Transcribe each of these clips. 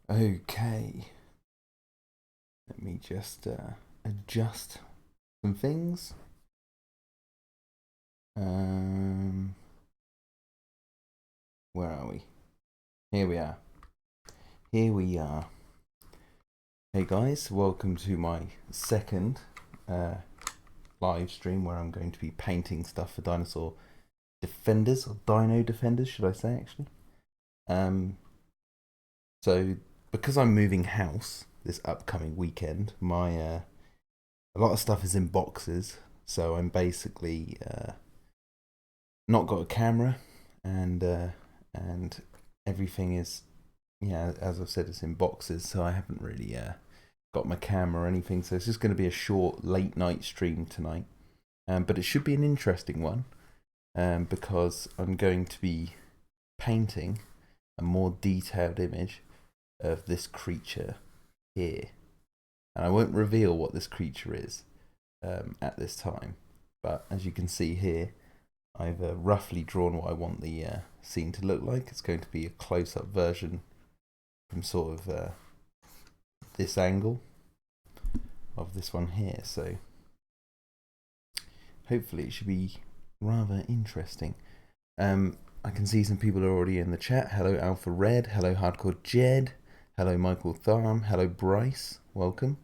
Okay, let me just adjust some things. Um, where are we? Here we are. Here we are. Hey guys, welcome to my second uh, live stream where I'm going to be painting stuff for Dinosaur Defenders, or Dino-Defenders, should I say, actually. Um, so, because I'm moving house this upcoming weekend, my a lot of stuff is in boxes, so I'm basically not got a camera, and and everything is, yeah, as I've said, it's in boxes, so I haven't really got my camera or anything. So it's just going to be a short late night stream tonight, but it should be an interesting one, because I'm going to be painting a more detailed image of this creature here, and I won't reveal what this creature is at this time. But as you can see here, I've roughly drawn what I want the scene to look like. It's going to be a close-up version from sort of this angle of this one here. So hopefully it should be rather interesting. I can see some people are already in the chat. Hello Alpha Red. Hello Hardcore Jed. Hello Michael Tharm. Hello Bryce. Welcome.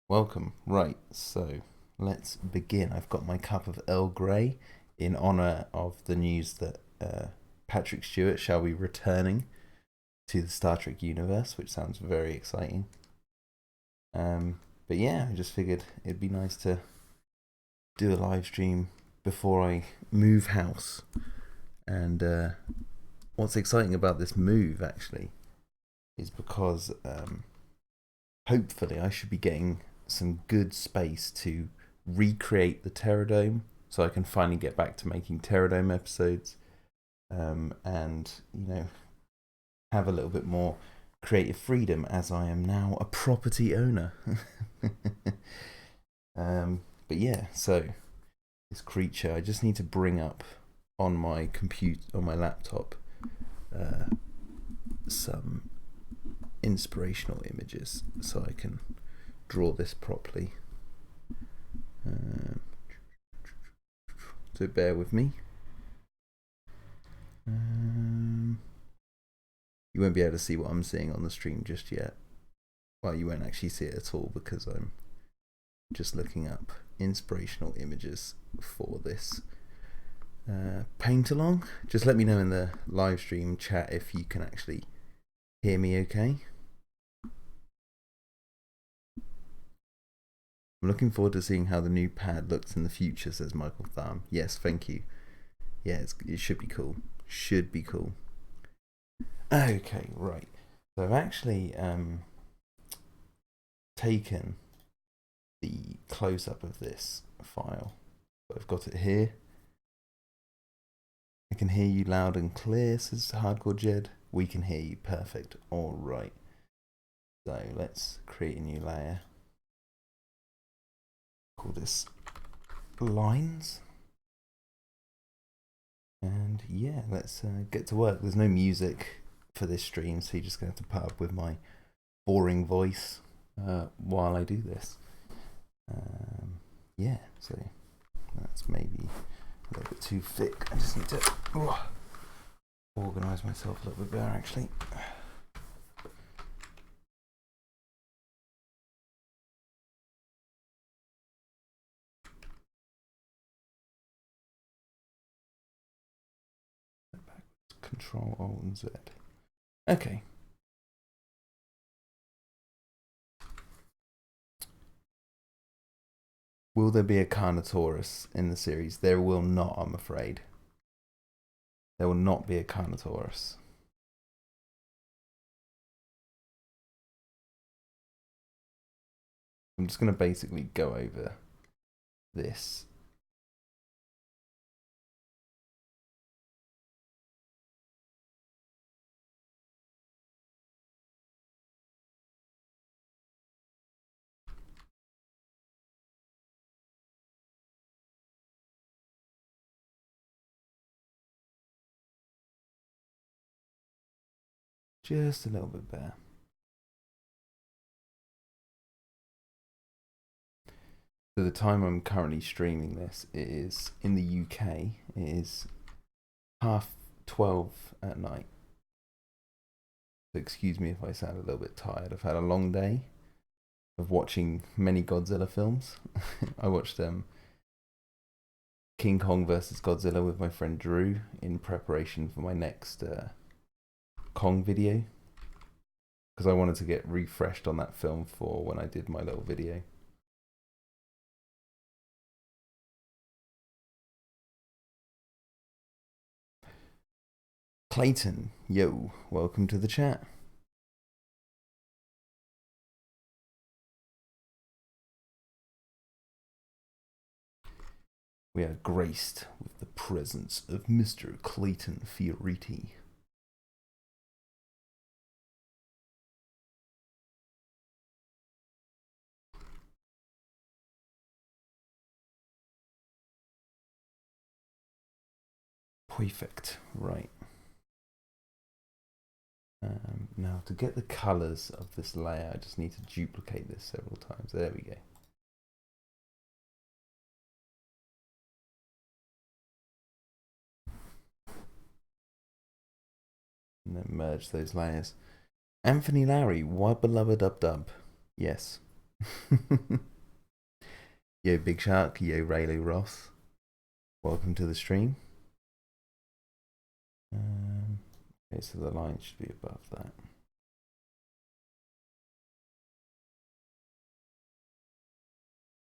Welcome. Right, so let's begin. I've got my cup of Earl Grey in honour of the news that Patrick Stewart shall be returning to the Star Trek universe, which sounds very exciting. But yeah, I just figured it'd be nice to do a live stream before I move house. And what's exciting about this move, actually, is because hopefully I should be getting some good space to recreate the Terradome, so I can finally get back to making Terradome episodes, and have a little bit more creative freedom, as I am now a property owner. But yeah, so this creature, I just need to bring up on my laptop, some inspirational images so I can draw this properly. So bear with me. You won't be able to see what I'm seeing on the stream just yet. Well, you won't actually see it at all because I'm just looking up inspirational images for this paint along. Just let me know in the live stream chat if you can actually hear me okay. I'm looking forward to seeing how the new pad looks in the future, says Michael Tharm. Yes, thank you. Yeah, it should be cool. Should be cool. Okay, right. So I've actually taken the close-up of this file. I've got it here. I can hear you loud and clear, says Hardcore Jed. We can hear you perfect. Alright. So let's create a new layer. Call this lines. And yeah, let's get to work. There's no music for this stream, so you're just going to have to put up with my boring voice while I do this. Yeah, so that's maybe a little bit too thick. I just need to organise myself a little bit better, actually. Control Alt and Z. Okay. Will there be a Carnotaurus in the series? There will not, I'm afraid. There will not be a Carnotaurus. I'm just going to basically go over this. Just a little bit better. So the time I'm currently streaming this, it is in the UK. It is 12:30 at night. So excuse me if I sound a little bit tired. I've had a long day of watching many Godzilla films. I watched King Kong vs Godzilla with my friend Drew in preparation for my next Kong video, because I wanted to get refreshed on that film for when I did my little video. Clayton, yo, welcome to the chat. We are graced with the presence of Mr. Clayton Fioriti. Perfect, right. Now to get the colours of this layer, I just need to duplicate this several times. There we go. And then merge those layers. Anthony Lowry, wubba dub dub. Yes. Yo Big Shark, yo Rayleigh Ross. Welcome to the stream. Okay, so the line should be above that.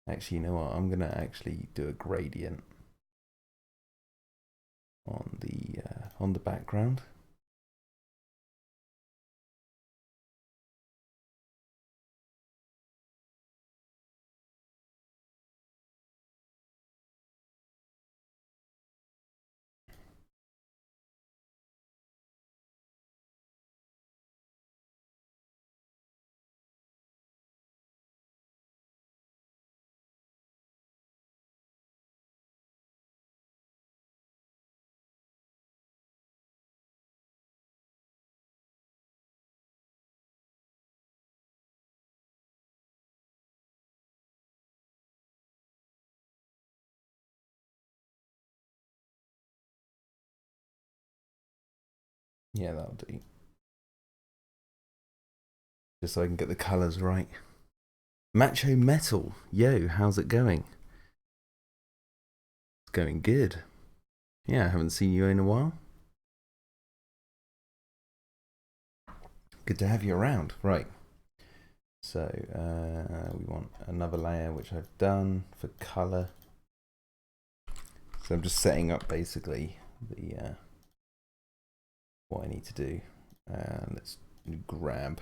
Actually, you know what? I'm gonna actually do a gradient on the background. Yeah, that'll do. Just so I can get the colours right. Macho Metal, yo, how's it going? It's going good. Yeah, I haven't seen you in a while. Good to have you around. Right. So we want another layer, which I've done for colour. So I'm just setting up basically the what I need to do. Let's grab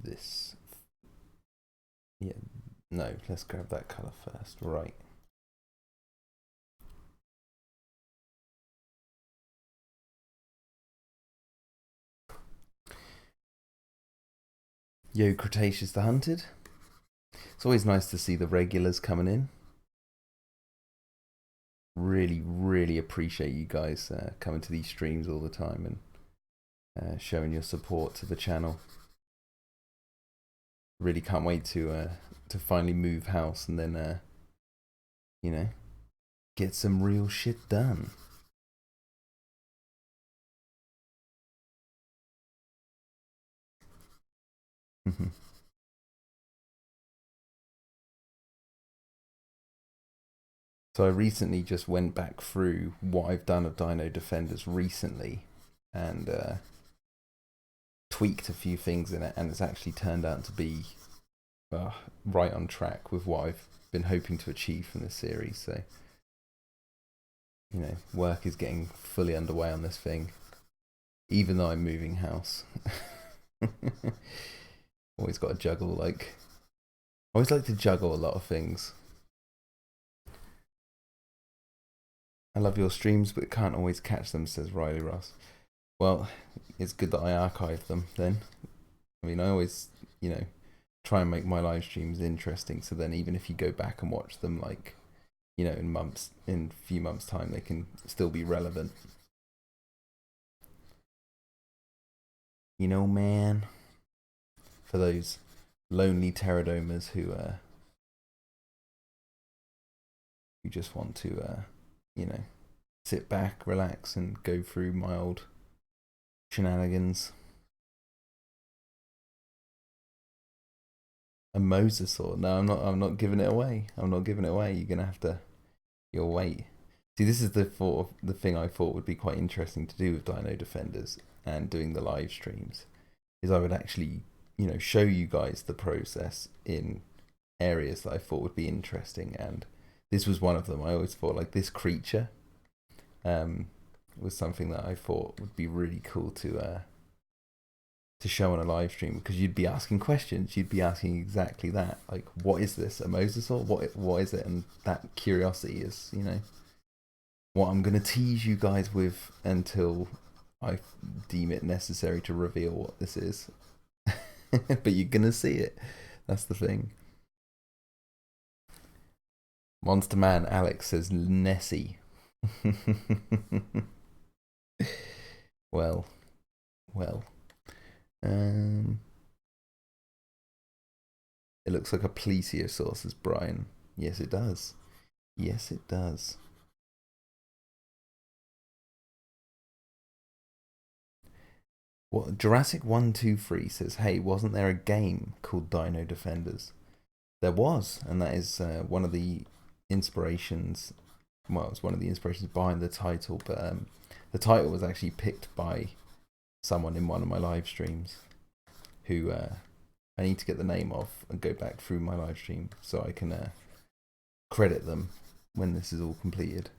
this. Yeah, no, let's grab that colour first. Right. Yo, Cretaceous the Hunted. It's always nice to see the regulars coming in. Really appreciate you guys coming to these streams all the time and showing your support to the channel. Really can't wait to finally move house and then you know, get some real shit done. So I recently just went back through what I've done of Dino-Defenders recently and tweaked a few things in it, and it's actually turned out to be right on track with what I've been hoping to achieve from this series. So, you know, work is getting fully underway on this thing, even though I'm moving house. Always got to juggle, like, I always like to juggle a lot of things. I love your streams, but can't always catch them, says Riley Ross. Well, it's good that I archive them then. I mean, I always, you know, try and make my live streams interesting, so then even if you go back and watch them, like, you know, in a few months' time, they can still be relevant. You know, man, for those lonely pterodomas who who just want to, sit back, relax, and go through my old shenanigans. A mosasaur? No, I'm not giving it away. I'm not giving it away. You're gonna have to. You'll wait. See, this is the thing I thought would be quite interesting to do with Dino-Defenders and doing the live streams, is I would actually, show you guys the process in areas that I thought would be interesting, and this was one of them. I always thought like this creature was something that I thought would be really cool to show on a live stream, because you'd be asking questions. You'd be asking exactly that, like, what is this, a mosasaur? What is it? And that curiosity is, what I'm going to tease you guys with until I deem it necessary to reveal what this is. But you're going to see it. That's the thing. Monster Man Alex says Nessie. Well. It looks like a plesiosaur, says Brian. Yes, it does. Yes, it does. What Jurassic 123 says, hey, wasn't there a game called Dino-Defenders? There was, and that is one of the inspirations. Well, it's one of the inspirations behind the title, but the title was actually picked by someone in one of my live streams, who I need to get the name of and go back through my live stream so I can credit them when this is all completed.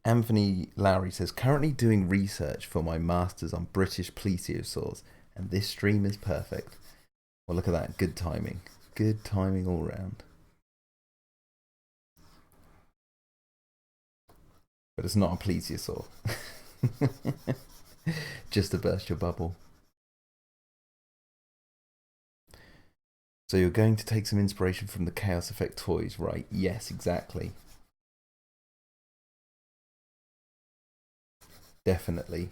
Anthony Lowry says, currently doing research for my masters on British plesiosaurs, and this stream is perfect. Well, look at that. Good timing. Good timing all round. But it's not a plesiosaur. Just to burst your bubble. So you're going to take some inspiration from the Chaos Effect toys, right? Yes, exactly. Definitely.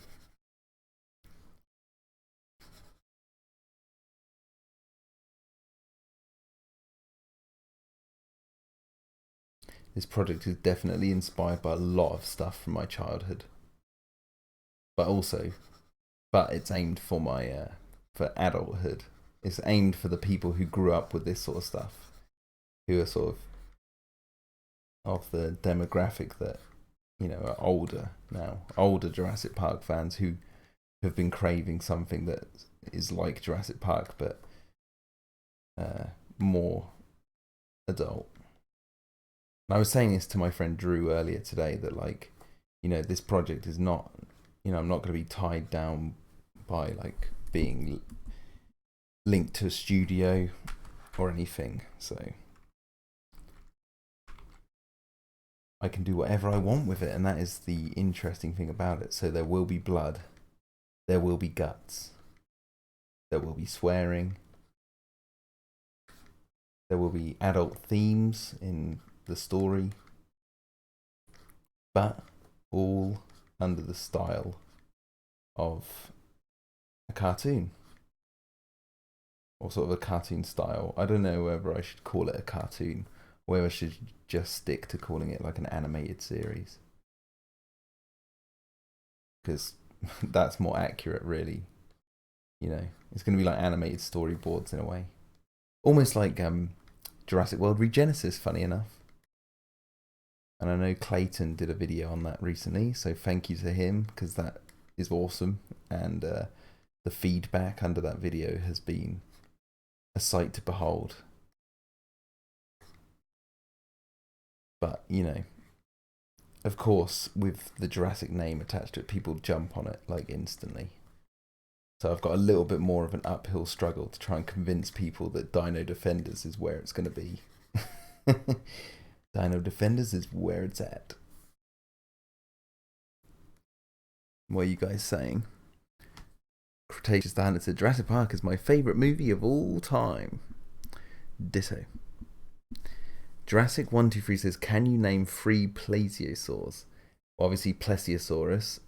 This project is definitely inspired by a lot of stuff from my childhood. But it's aimed for my, for adulthood. It's aimed for the people who grew up with this sort of stuff, who are sort of the demographic that, are older now. Older Jurassic Park fans who have been craving something that is like Jurassic Park, but more adult. And I was saying this to my friend Drew earlier today, that like, this project is not, I'm not going to be tied down by like being linked to a studio or anything, so I can do whatever I want with it, and that is the interesting thing about it. So there will be blood, there will be guts, there will be swearing, there will be adult themes in the story, but all under the style of a cartoon, or sort of a cartoon style. I don't know whether I should call it a cartoon, or whether I should just stick to calling it like an animated series, because that's more accurate, really. It's going to be like animated storyboards in a way, almost like Jurassic World Regenesis, funny enough. And I know Clayton did a video on that recently, so thank you to him, because that is awesome. And the feedback under that video has been a sight to behold. But, of course, with the Jurassic name attached to it, people jump on it like instantly. So I've got a little bit more of an uphill struggle to try and convince people that Dino-Defenders is where it's going to be. Dino-Defenders is where it's at. What are you guys saying? Cretaceous the Hunter said, Jurassic Park is my favourite movie of all time. Ditto. Jurassic 123 says, can you name 3 plesiosaurs? Well, obviously Plesiosaurus,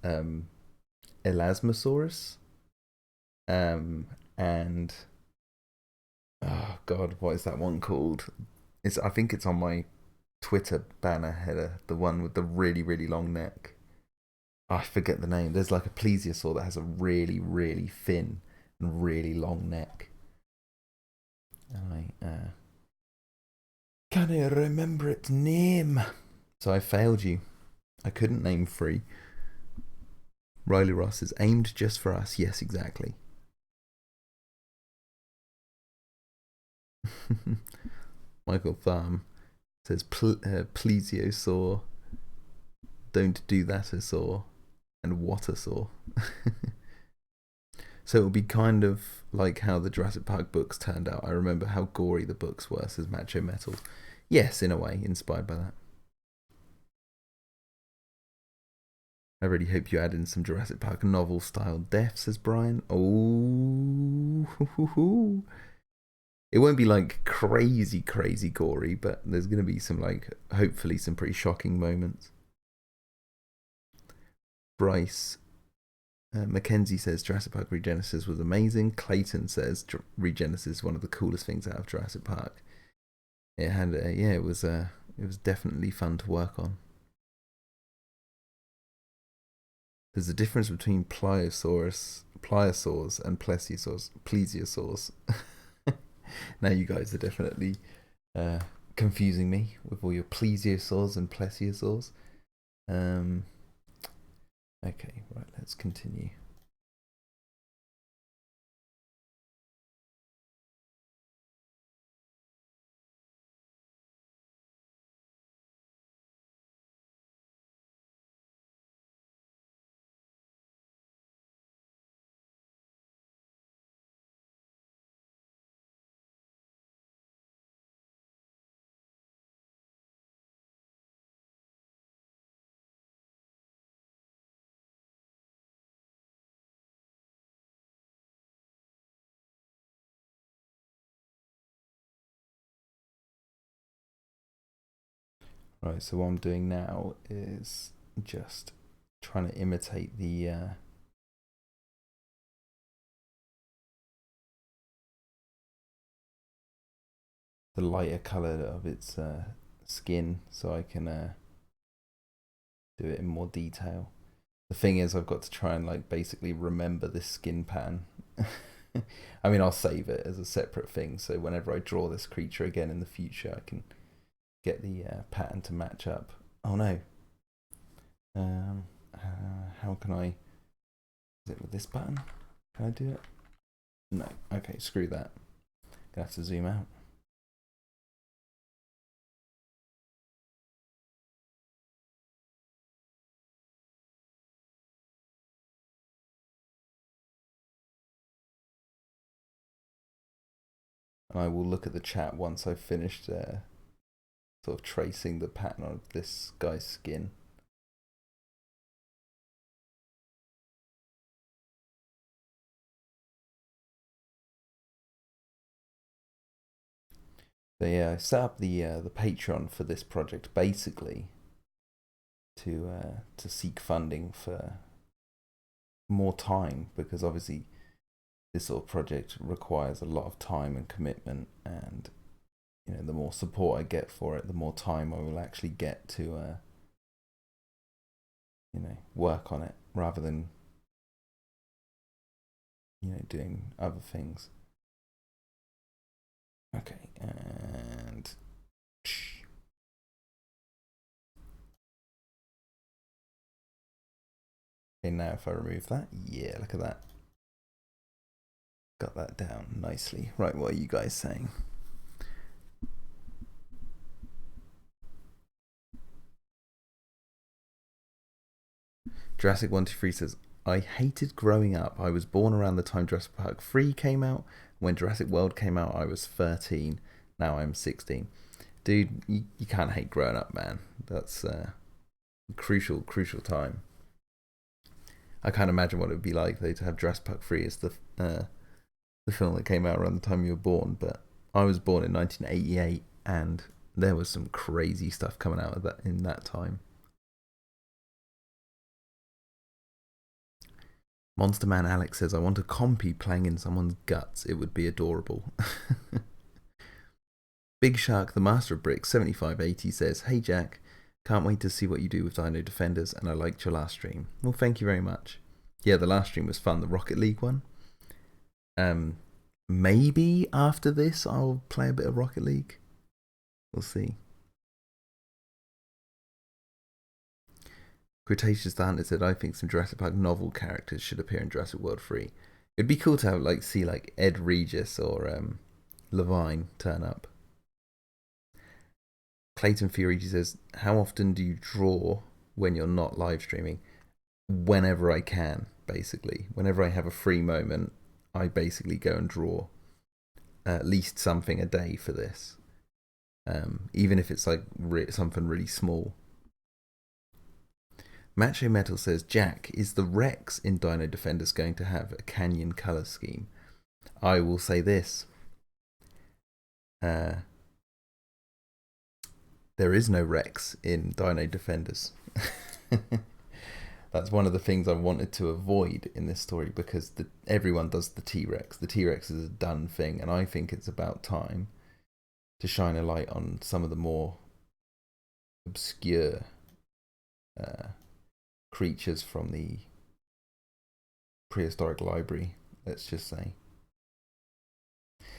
Elasmosaurus, and oh god, what is that one called? I think it's on my Twitter banner header, the one with the really, really long neck. I forget the name. There's like a plesiosaur that has a really, really thin and really long neck. And I can't remember its name. So I failed you. I couldn't name 3. Riley Ross is aimed just for us. Yes, exactly. Michael Thumb says plesiosaur, don't do that a saw, and what a saw. So it will be kind of like how the Jurassic Park books turned out. I remember how gory the books were, says Macho Metal. Yes, in a way, inspired by that. I really hope you add in some Jurassic Park novel style death, says Brian. Oh, it won't be like crazy, crazy gory, but there's going to be some, like, hopefully some pretty shocking moments. Bryce Mackenzie says Jurassic Park Regenesis was amazing. Clayton says Regenesis is one of the coolest things out of Jurassic Park. It had, it was definitely fun to work on. There's a difference between pliosaurs and plesiosaurs. Now you guys are definitely confusing me with all your plesiosaurs and plesiosaurs. Okay, right, let's continue. Right, so what I'm doing now is just trying to imitate the lighter colour of its skin, so I can do it in more detail. The thing is, I've got to try and, like, basically remember this skin pattern. I mean, I'll save it as a separate thing, so whenever I draw this creature again in the future, I can get the pattern to match up. Oh no. How can I... Is it with this button? Can I do it? No. Okay, screw that. Gonna have to zoom out. And I will look at the chat once I've finished sort of tracing the pattern of this guy's skin. So yeah, I set up the Patreon for this project basically to seek funding for more time, because obviously this sort of project requires a lot of time and commitment, and the more support I get for it, the more time I will actually get to work on it, rather than doing other things. Okay, and okay, now if I remove that, yeah, look at that. Got that down nicely. Right, what are you guys saying? Jurassic 123 says, I hated growing up. I was born around the time Jurassic Park 3 came out. When Jurassic World came out, I was 13. Now I'm 16. Dude, you can't hate growing up, man. That's a crucial time. I can't imagine what it would be like, though, to have Jurassic Park 3 as the film that came out around the time you were born. But I was born in 1988, and there was some crazy stuff coming out of that in that time. Monster Man Alex says, I want a compy playing in someone's guts. It would be adorable. Big Shark, the Master of Bricks, 7580 says, "Hey Jack, can't wait to see what you do with Dino-Defenders, and I liked your last stream." Well, thank you very much. Yeah, the last stream was fun, the Rocket League one. Maybe after this I'll play a bit of Rocket League. We'll see. Cretaceous the Hunter said, "I think some Jurassic Park novel characters should appear in Jurassic World 3. It'd be cool to have see Ed Regis or Levine turn up." Clayton Fiorigi says, "How often do you draw when you're not live streaming?" Whenever I can, basically. Whenever I have a free moment, I basically go and draw at least something a day for this. Even if it's something really small. Macho Metal says, "Jack, is the Rex in Dino-Defenders going to have a canyon colour scheme?" I will say this. There is no Rex in Dino-Defenders. That's one of the things I wanted to avoid in this story, because everyone does the T-Rex. The T-Rex is a done thing, and I think it's about time to shine a light on some of the more obscure creatures from the prehistoric library, let's just say.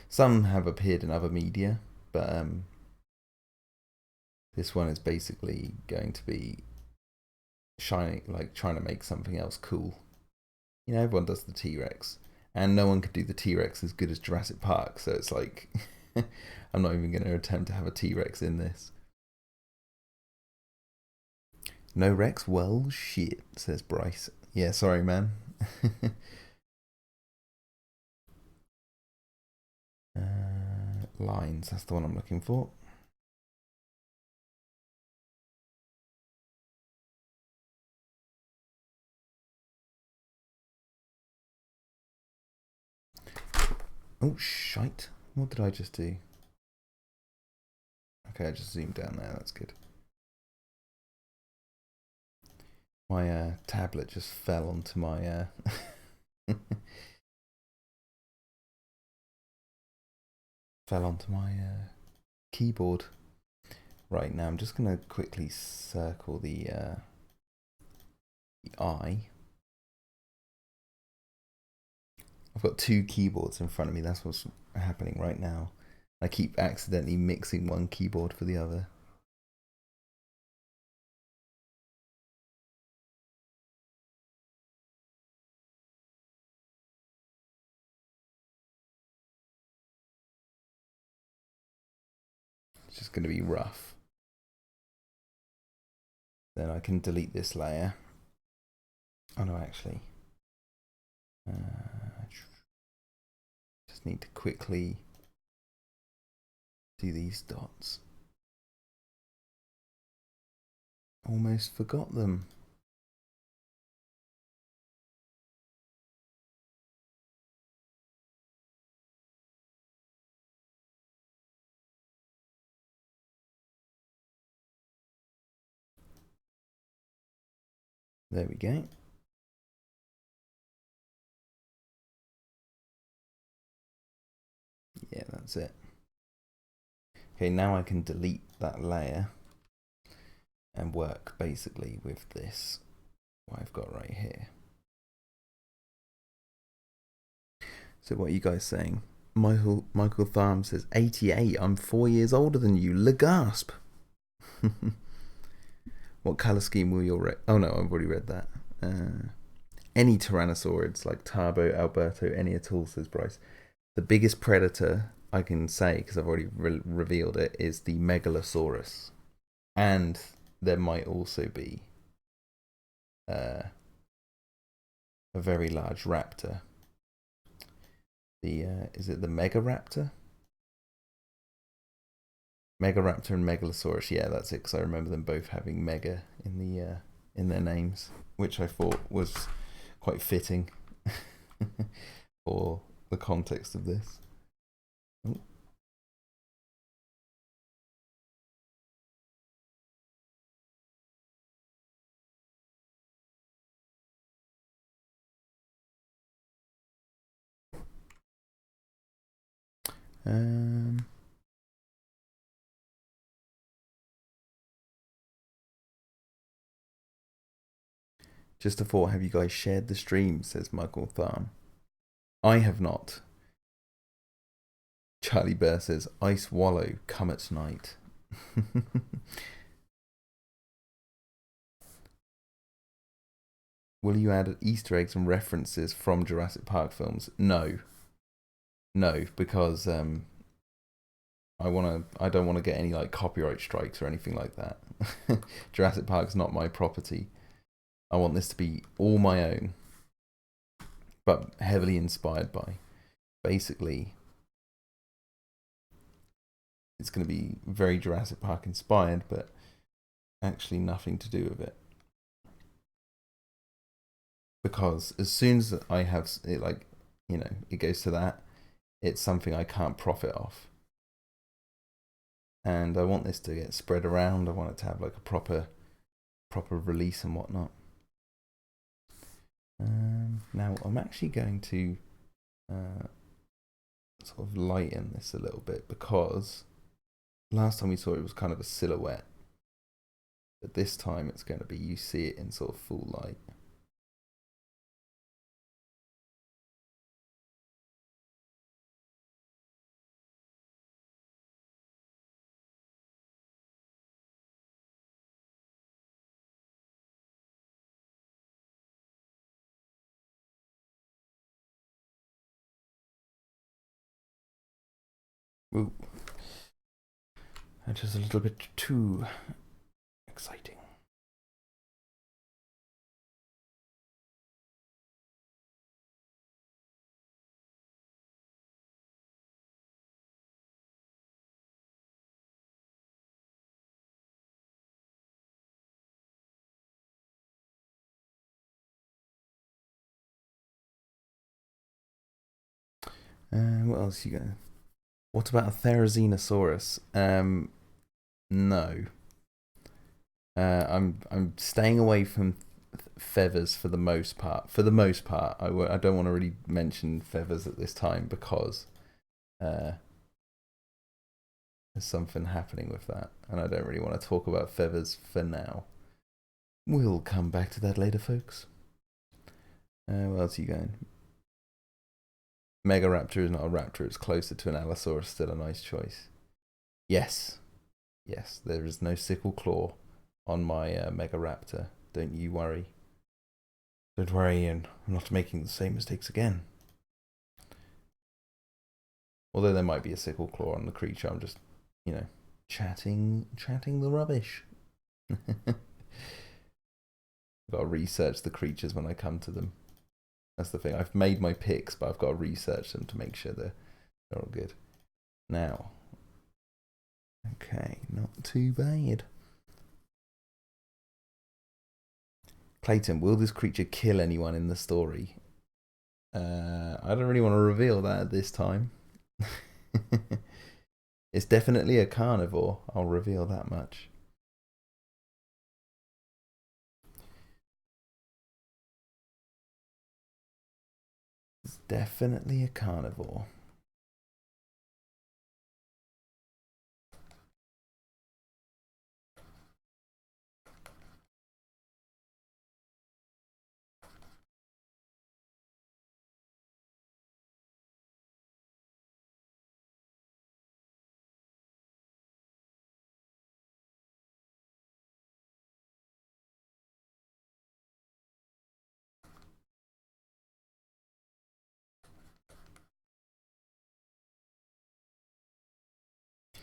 Some have appeared in other media, but this one is basically going to be shining, trying to make something else cool. You know, everyone does the T-Rex, and no one could do the T-Rex as good as Jurassic Park, so it's like I'm not even going to attempt to have a T-Rex in this. No Rex? Well, shit, says Bryce. Yeah, sorry, man. Lines, that's the one I'm looking for. Oh, shite. What did I just do? Okay, I just zoomed down there, that's good. My tablet just fell onto my keyboard. Right, now I'm just going to quickly circle the eye. I've got two keyboards in front of me, that's what's happening right now. I keep accidentally mixing one keyboard for the other. It's just going to be rough. Then I can delete this layer. Oh no, actually. Just need to quickly do these dots. Almost forgot them. There we go. Yeah, that's it. Okay, now I can delete that layer and work basically with this, what I've got right here. So what are you guys saying? Michael Tharm says, 88, I'm 4 years older than you, Legasp. What colour scheme will your oh no, I've already read that. Any Tyrannosaurids, like Tabo, Alberto, any at all, says Bryce. The biggest predator I can say, because I've already revealed it, is the Megalosaurus. And there might also be a very large raptor. Is it the Megaraptor? Megaraptor and Megalosaurus. Yeah, that's it. Because I remember them both having Mega in their names, which I thought was quite fitting for the context of this. Oh. Just a thought, have you guys shared the stream, says Muggle Tharm. I have not. Charlie Bear says, Ice Wallow, come at night. Will you add Easter eggs and references from Jurassic Park films? No. No, because I don't want to get any like copyright strikes or anything like that. Jurassic Park's not my property. I want this to be all my own, but heavily inspired by. Basically, it's going to be very Jurassic Park inspired, but actually nothing to do with it. Because as soon as I have it, like, you know, it goes to that, it's something I can't profit off. And I want this to get spread around. I want it to have like a proper release and whatnot. Now I'm actually going to sort of lighten this a little bit, because last time we saw it was kind of a silhouette, but this time it's going to be, you see it in sort of full light. Ooh. That is a little bit too exciting. What else you got? What about a Therizinosaurus? No. I'm staying away from feathers for the most part. I don't want to really mention feathers at this time, because there's something happening with that, and I don't really want to talk about feathers for now. We'll come back to that later, folks. Where else are you going? Megaraptor is not a raptor, it's closer to an Allosaurus, still a nice choice. Yes, there is no sickle claw on my Megaraptor, don't you worry. Don't worry, Ian, I'm not making the same mistakes again. Although there might be a sickle claw on the creature, I'm just, you know, chatting the rubbish. I've got to research the creatures when I come to them. That's the thing. I've made my picks, but I've got to research them to make sure they're all good. Now, okay, not too bad. Clayton, will this creature kill anyone in the story? I don't really want to reveal that at this time. It's definitely a carnivore. I'll reveal that much. It's definitely a carnivore.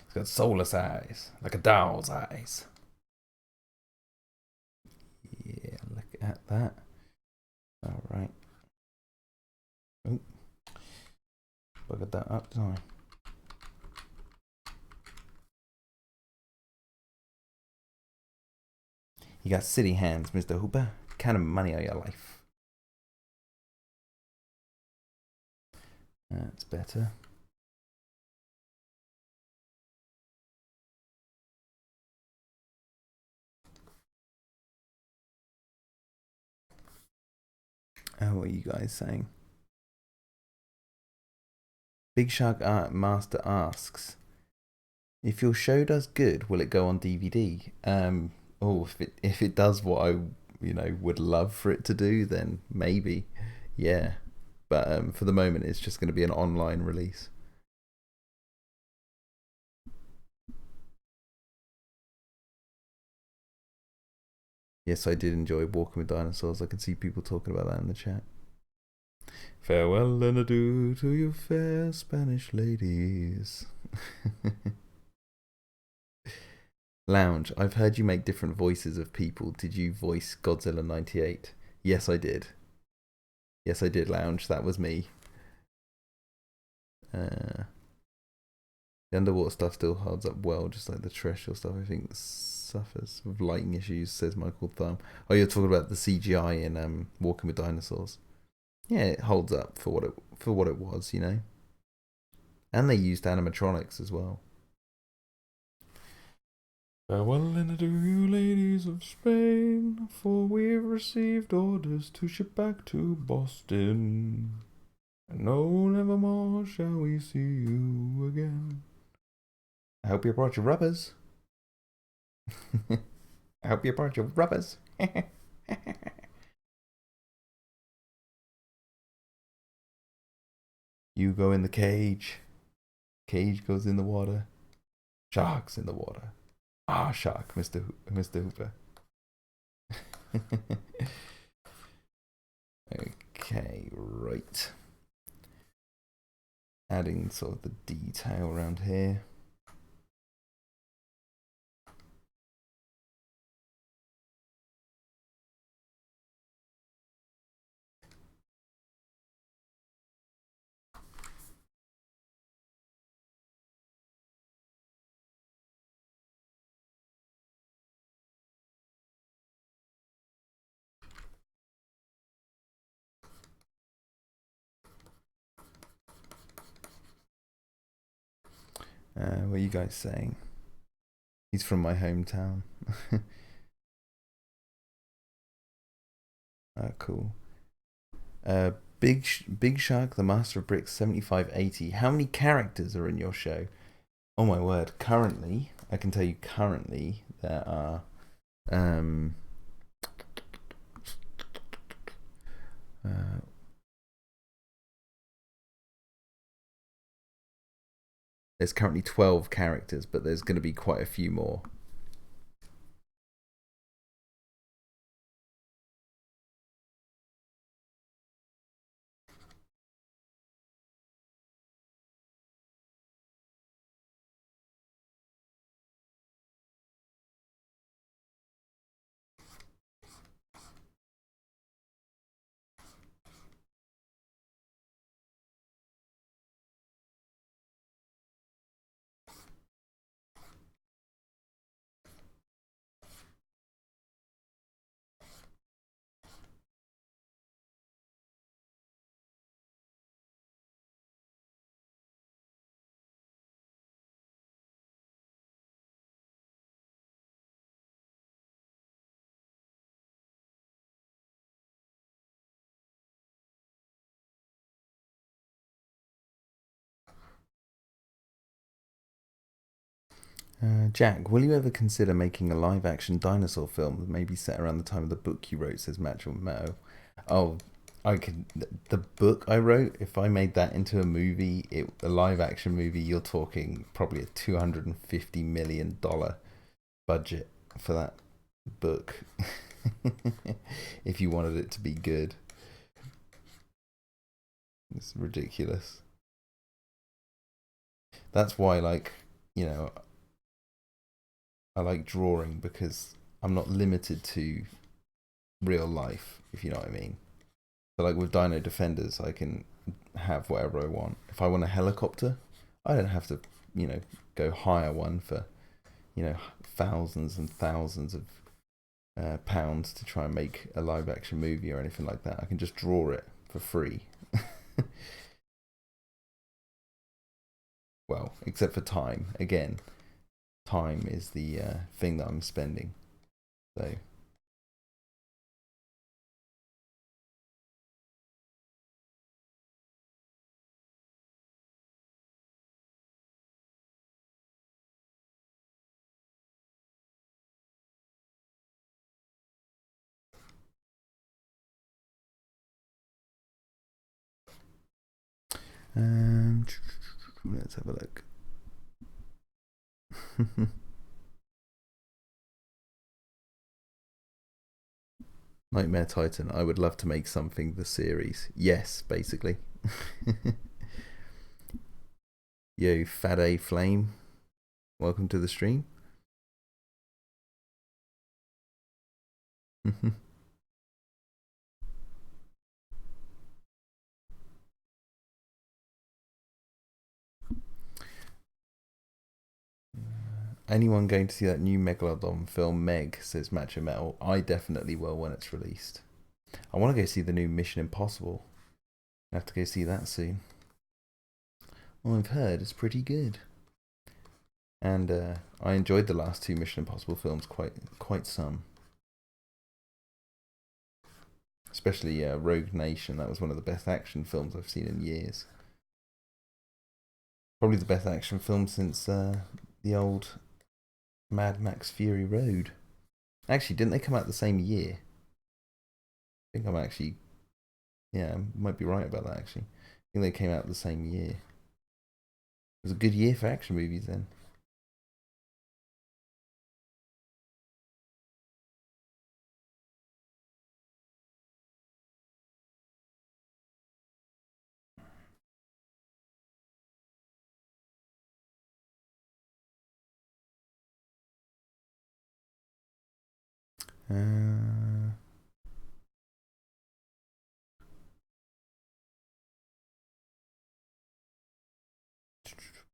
It's got soulless eyes, like a doll's eyes. Yeah, look at that. All right. Oh, buggered that up, didn't I? You got city hands, Mr. Hooper. What kind of money are your life? That's better. What are you guys saying? Big Shark Art Master asks, if your show does good, will it go on DVD? Oh, if it does what I would love for it to do, then maybe, yeah. But for the moment, it's just going to be an online release. Yes, I did enjoy Walking with Dinosaurs. I can see people talking about that in the chat. Farewell and adieu to you fair Spanish ladies. Lounge, I've heard you make different voices of people. Did you voice Godzilla 98? Yes, I did. Yes, I did, Lounge. That was me. The underwater stuff still holds up well, just like the terrestrial stuff. I think suffers with lighting issues, says Michael Thumb. Oh, you're talking about the CGI in Walking with Dinosaurs. Yeah, it holds up for what it was, And they used animatronics as well. Farewell and adieu, you ladies of Spain, for we've received orders to ship back to Boston. And no, nevermore shall we see you again. I hope you brought your rubbers. I hope you brought your rubbers. You go in the cage. Cage goes in the water. Shark's in the water. Ah, shark, Mr. Hooper. Okay, right. Adding sort of the detail around here. What are you guys saying? He's from my hometown. Cool. Big Shark, the Master of Bricks, 7580. How many characters are in your show? Oh my word! Currently, I can tell you. Currently, there are there's currently 12 characters, but there's going to be quite a few more. Jack, will you ever consider making a live-action dinosaur film that maybe set around the time of the book you wrote? Says Matchel Meadow. Oh, I could. The book I wrote, if I made that into a movie, a live-action movie, you're talking probably a $250 million budget for that book. If you wanted it to be good, it's ridiculous. That's why, I like drawing because I'm not limited to real life, if you know what I mean. So like with Dino-Defenders, I can have whatever I want. If I want a helicopter, I don't have to, go hire one for, thousands and thousands of pounds to try and make a live action movie or anything like that. I can just draw it for free. Well, except for time. Again, time is the thing that I'm spending. So Let's have a look. Nightmare Titan. I would love to make something the series. Yes, basically. Yo, Fat A Flame. Welcome to the stream. Anyone going to see that new Megalodon film, Meg, says Macho Metal. I definitely will when it's released. I want to go see the new Mission Impossible. I have to go see that soon. Well, I've heard it's pretty good. And I enjoyed the last two Mission Impossible films quite some. Especially Rogue Nation. That was one of the best action films I've seen in years. Probably the best action film since the old Mad Max Fury Road. Actually, didn't they come out the same year? I think I'm actually... Yeah, I might be right about that, actually. I think they came out the same year. It was a good year for action movies then.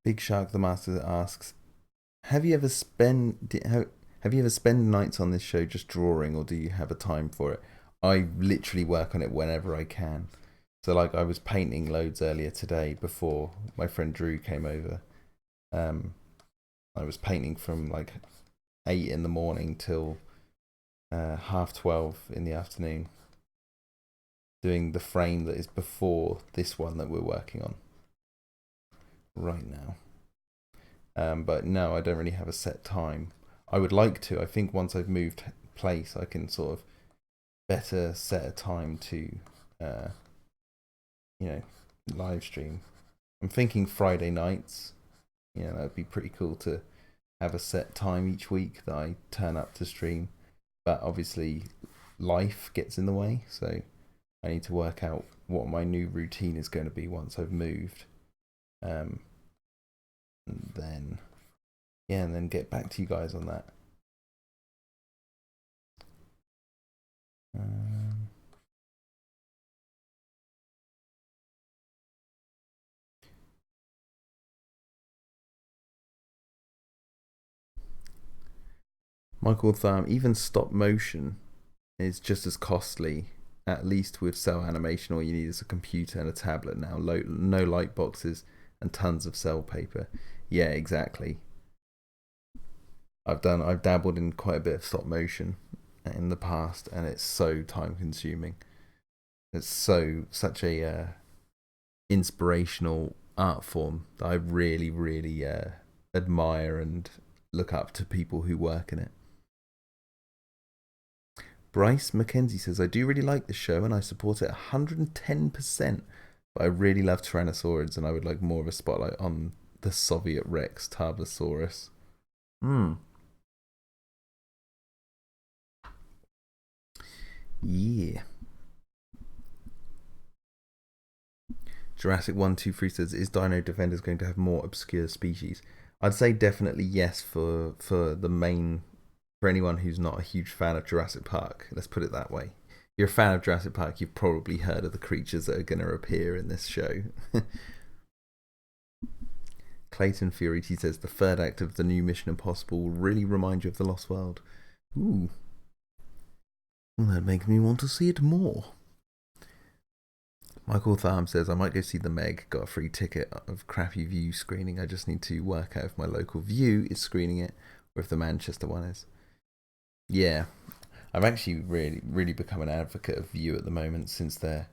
Big Shark the Master asks, have you ever spent nights on this show just drawing, or do you have a time for it? I literally work on it whenever I can. So like I was painting loads earlier today before my friend Drew came over. I was painting from like 8 in the morning till 12:30 in the afternoon, doing the frame that is before this one that we're working on right now. But no, I don't really have a set time. I would like to. I think once I've moved place, I can sort of better set a time to, live stream. I'm thinking Friday nights. That'd be pretty cool to have a set time each week that I turn up to stream. But obviously, life gets in the way, so I need to work out what my new routine is going to be once I've moved. And then get back to you guys on that. Michael Thurm, even stop motion is just as costly. At least with cell animation, all you need is a computer and a tablet now. No light boxes and tons of cell paper. Yeah, exactly. I've dabbled in quite a bit of stop motion in the past, and it's so time consuming. It's such a inspirational art form that I really, really admire and look up to people who work in it. Bryce McKenzie says, I do really like the show and I support it 110%, but I really love Tyrannosaurids and I would like more of a spotlight on the Soviet Rex Tarbosaurus. Yeah. Jurassic 123 says, is Dino-Defenders going to have more obscure species? I'd say definitely yes for the main, for anyone who's not a huge fan of Jurassic Park. Let's put it that way. If you're a fan of Jurassic Park, you've probably heard of the creatures that are going to appear in this show. Clayton Fioriti says, the third act of the new Mission Impossible will really remind you of The Lost World. Ooh. Well, that makes me want to see it more. Michael Tharm says, I might go see the Meg. Got a free ticket of crappy View screening. I just need to work out if my local View is screening it or if the Manchester one is. Yeah, I've actually really become an advocate of View at the moment since their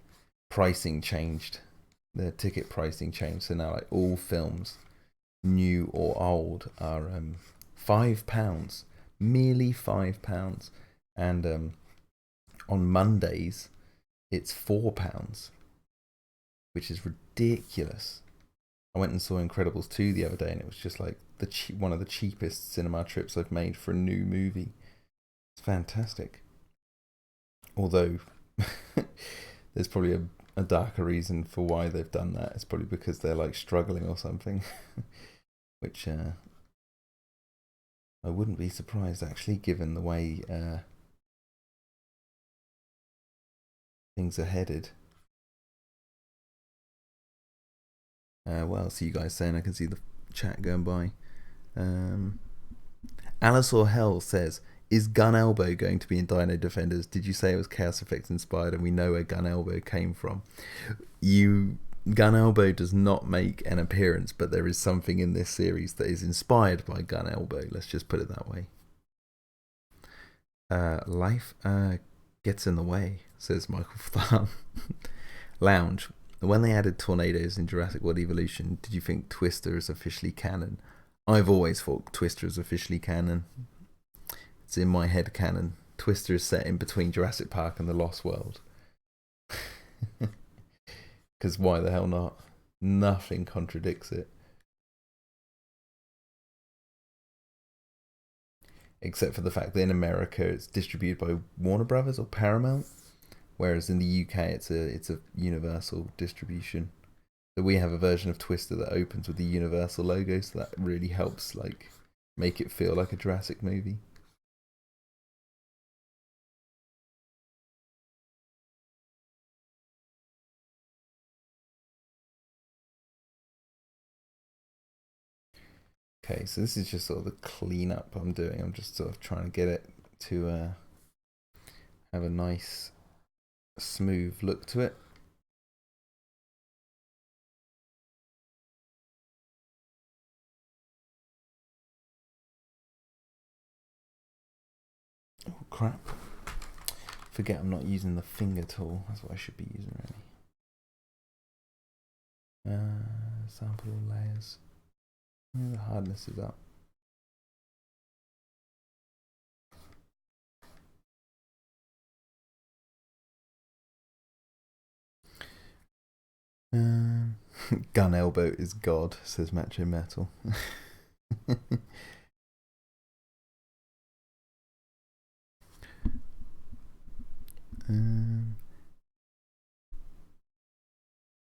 pricing changed. Their ticket pricing changed. So now like all films, new or old, are £5. Merely £5. And on Mondays, it's £4. which is ridiculous. I went and saw Incredibles 2 the other day, and it was just like one of the cheapest cinema trips I've made for a new movie. It's fantastic. Although there's probably a darker reason for why they've done that. It's probably because they're like struggling or something, which I wouldn't be surprised actually, given the way things are headed. What else are you guys saying? I can see the chat going by. Alice or Hell says, is Gun Elbow going to be in Dino-Defenders? Did you say it was Chaos Effects inspired and we know where Gun Elbow came from? Gun Elbow does not make an appearance, but there is something in this series that is inspired by Gun Elbow. Let's just put it that way. Life gets in the way, says Michael Thorne. Lounge. When they added tornadoes in Jurassic World Evolution, did you think Twister is officially canon? I've always thought Twister is officially canon. It's in my head canon. Twister is set in between Jurassic Park and The Lost World. Because why the hell not? Nothing contradicts it. Except for the fact that in America it's distributed by Warner Brothers or Paramount, whereas in the UK it's a universal distribution. So we have a version of Twister that opens with the Universal logo, so that really helps like make it feel like a Jurassic movie. Okay, so this is just sort of the cleanup I'm doing. I'm just sort of trying to get it to have a nice, smooth look to it. Oh crap! Forget I'm not using the finger tool. That's what I should be using really. Sample layers. Yeah, the hardness is up. Gun Elbow is God, says Macho Metal.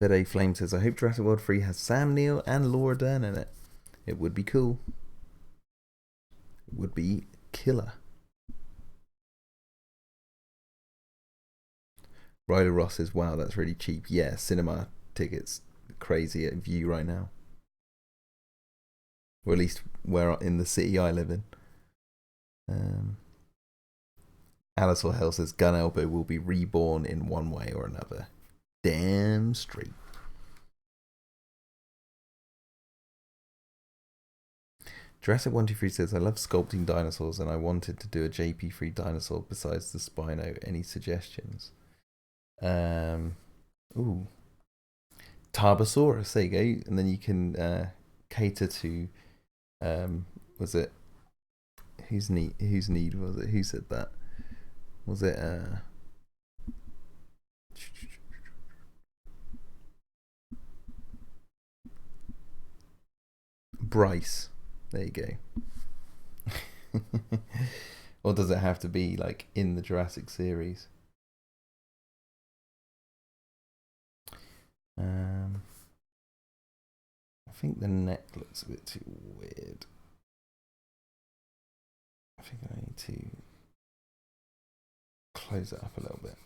Bede Flame says, I hope Jurassic World 3 has Sam Neill and Laura Dern in it. It would be cool. It would be killer. Ryder Ross says, wow, that's really cheap. Yeah, cinema tickets crazy at View right now. Or at least where in the city I live in. Alice or Hell says, Gun Elbow will be reborn in one way or another. Damn straight. Jurassic 123 says, I love sculpting dinosaurs and I wanted to do a JP3 dinosaur besides the Spino. Any suggestions? Ooh. Tarbosaurus, there you go. And then you can cater to, was it, whose need was it? Who said that? Was it, Bryce. There you go. Or does it have to be like in the Jurassic series? I think the neck looks a bit too weird. I think I need to close it up a little bit.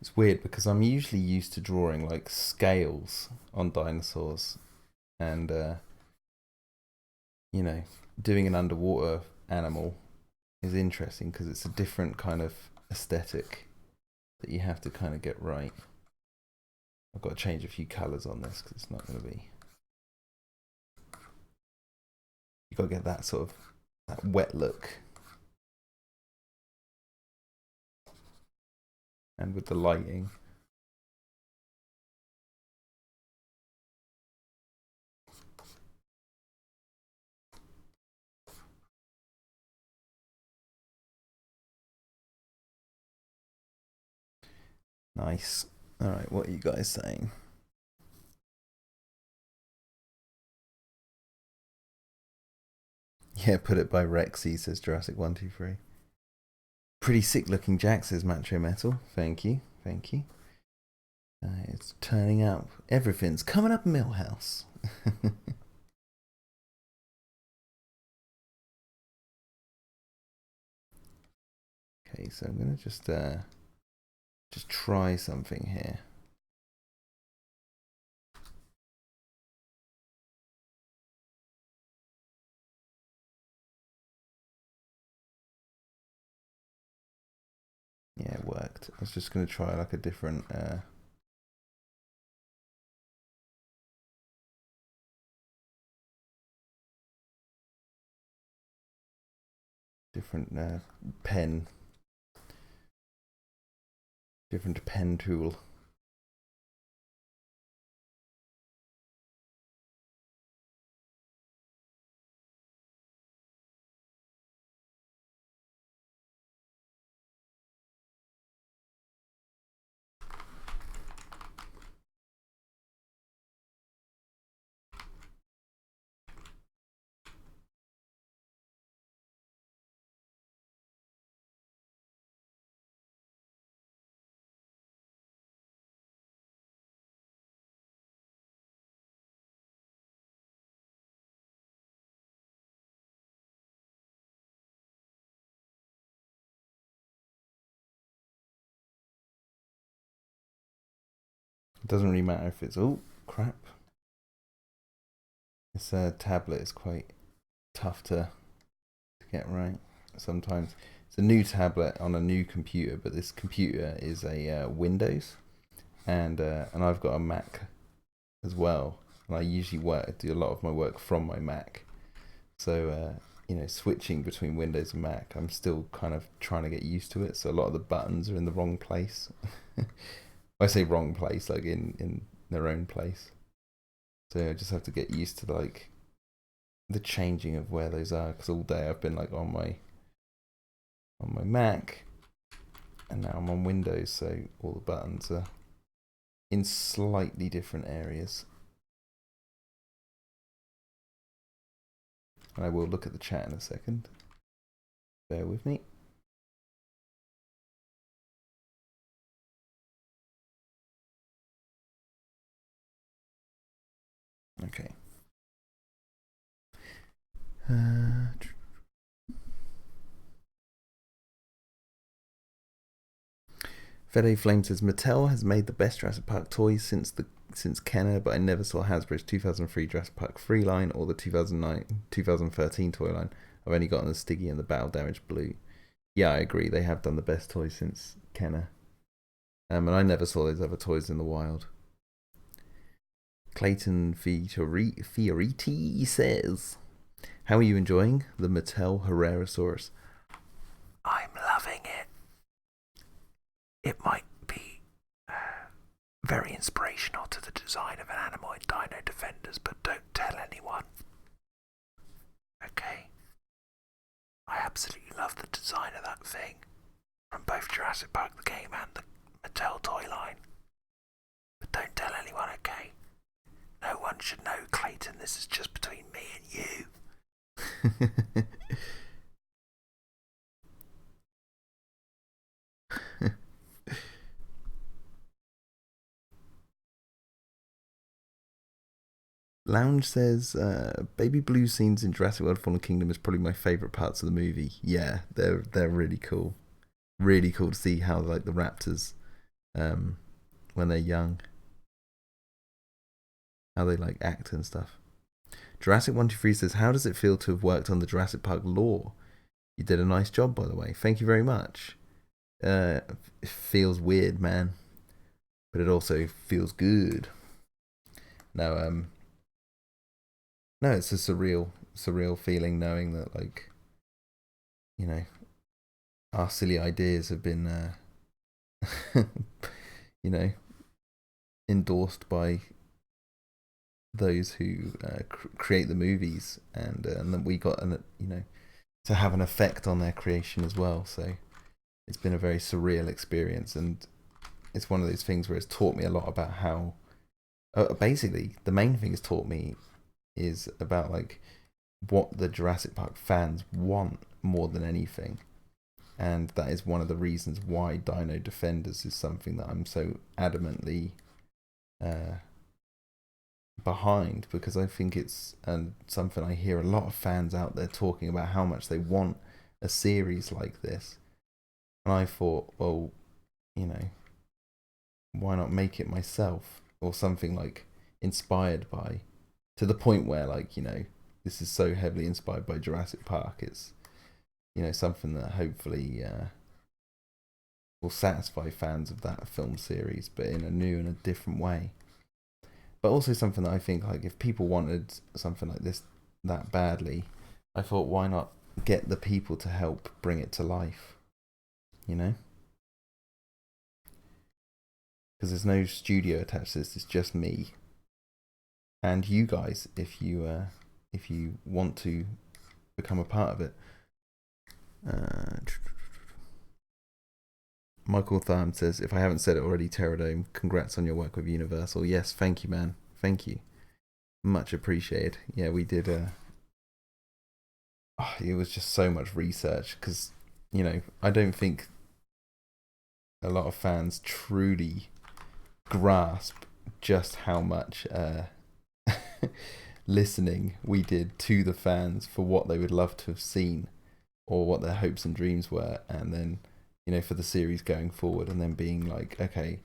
It's weird because I'm usually used to drawing like scales on dinosaurs and, you know, doing an underwater animal is interesting because it's a different kind of aesthetic that you have to kind of get right. I've got to change a few colours on this because it's not going to be. You've got to get that sort of that wet look. And with the lighting. Nice. Alright, what are you guys saying? Yeah, put it by Rexy, says Jurassic 123. Pretty sick looking Jack, says Macho Metal. Thank you, thank you. It's turning up. Everything's coming up Millhouse. Okay, so I'm gonna just try something here. Yeah, it worked. I was just gonna try like a different pen, different pen tool. It doesn't really matter if it's oh crap. This tablet is quite tough to get right sometimes. It's a new tablet on a new computer, but this computer is a Windows, and I've got a Mac as well. And I usually do a lot of my work from my Mac. So switching between Windows and Mac, I'm still kind of trying to get used to it. So a lot of the buttons are in the wrong place. I say wrong place, like in their own place. So I just have to get used to like the changing of where those are, because all day I've been like on my Mac, and now I'm on Windows, so all the buttons are in slightly different areas. And I will look at the chat in a second. Bear with me. Okay. Fede Flame says Mattel has made the best Jurassic Park toys since Kenner, but I never saw Hasbro's 2003 Jurassic Park 3 line or the 2013 toy line. I've only gotten the Stiggy and the Battle Damage Blue. Yeah, I agree. They have done the best toys since Kenner. And I never saw those other toys in the wild. Clayton Fioriti says, how are you enjoying the Mattel Herrerasaurus? I'm loving it. It might be very inspirational to the design of an Animoid Dino-Defenders, but don't tell anyone. Okay? I absolutely love the design of that thing, from both Jurassic Park the game and the Mattel toy line. But don't tell anyone, okay? No one should know, Clayton. This is just between me and you. Lounge says, Baby Blue scenes in Jurassic World Fallen Kingdom is probably my favourite parts of the movie. Yeah, they're really cool. Really cool to see how like the raptors, when they're young, how they like act and stuff. Jurassic 123 says, how does it feel to have worked on the Jurassic Park lore? You did a nice job, by the way. Thank you very much. It feels weird, man, but it also feels good. No, no, it's a surreal feeling knowing that, like, you know, our silly ideas have been, you know, endorsed by those who create the movies, and that we got, to have an effect on their creation as well. So it's been a very surreal experience, and it's one of those things where it's taught me a lot about how. Basically, the main thing it's taught me is about, like, what the Jurassic Park fans want more than anything. And that is one of the reasons why Dino-Defenders is something that I'm so adamantly behind, because I think it's something I hear a lot of fans out there talking about how much they want a series like this. And I thought, well, why not make it myself, or something like inspired by, to the point where, like, this is so heavily inspired by Jurassic Park. It's, something that hopefully will satisfy fans of that film series, but in a new and a different way. But also something that I think, like, if people wanted something like this that badly, I thought, why not get the people to help bring it to life, because there's no studio attached to this. It's just me and you guys, if you want to become a part of it. Michael Tharm says, if I haven't said it already, Terradome, congrats on your work with Universal. Yes, thank you, man. Thank you. Much appreciated. Yeah, we did. It was just so much research, because, I don't think a lot of fans truly grasp just how much listening we did to the fans for what they would love to have seen, or what their hopes and dreams were, and then, for the series going forward, and then being like, okay,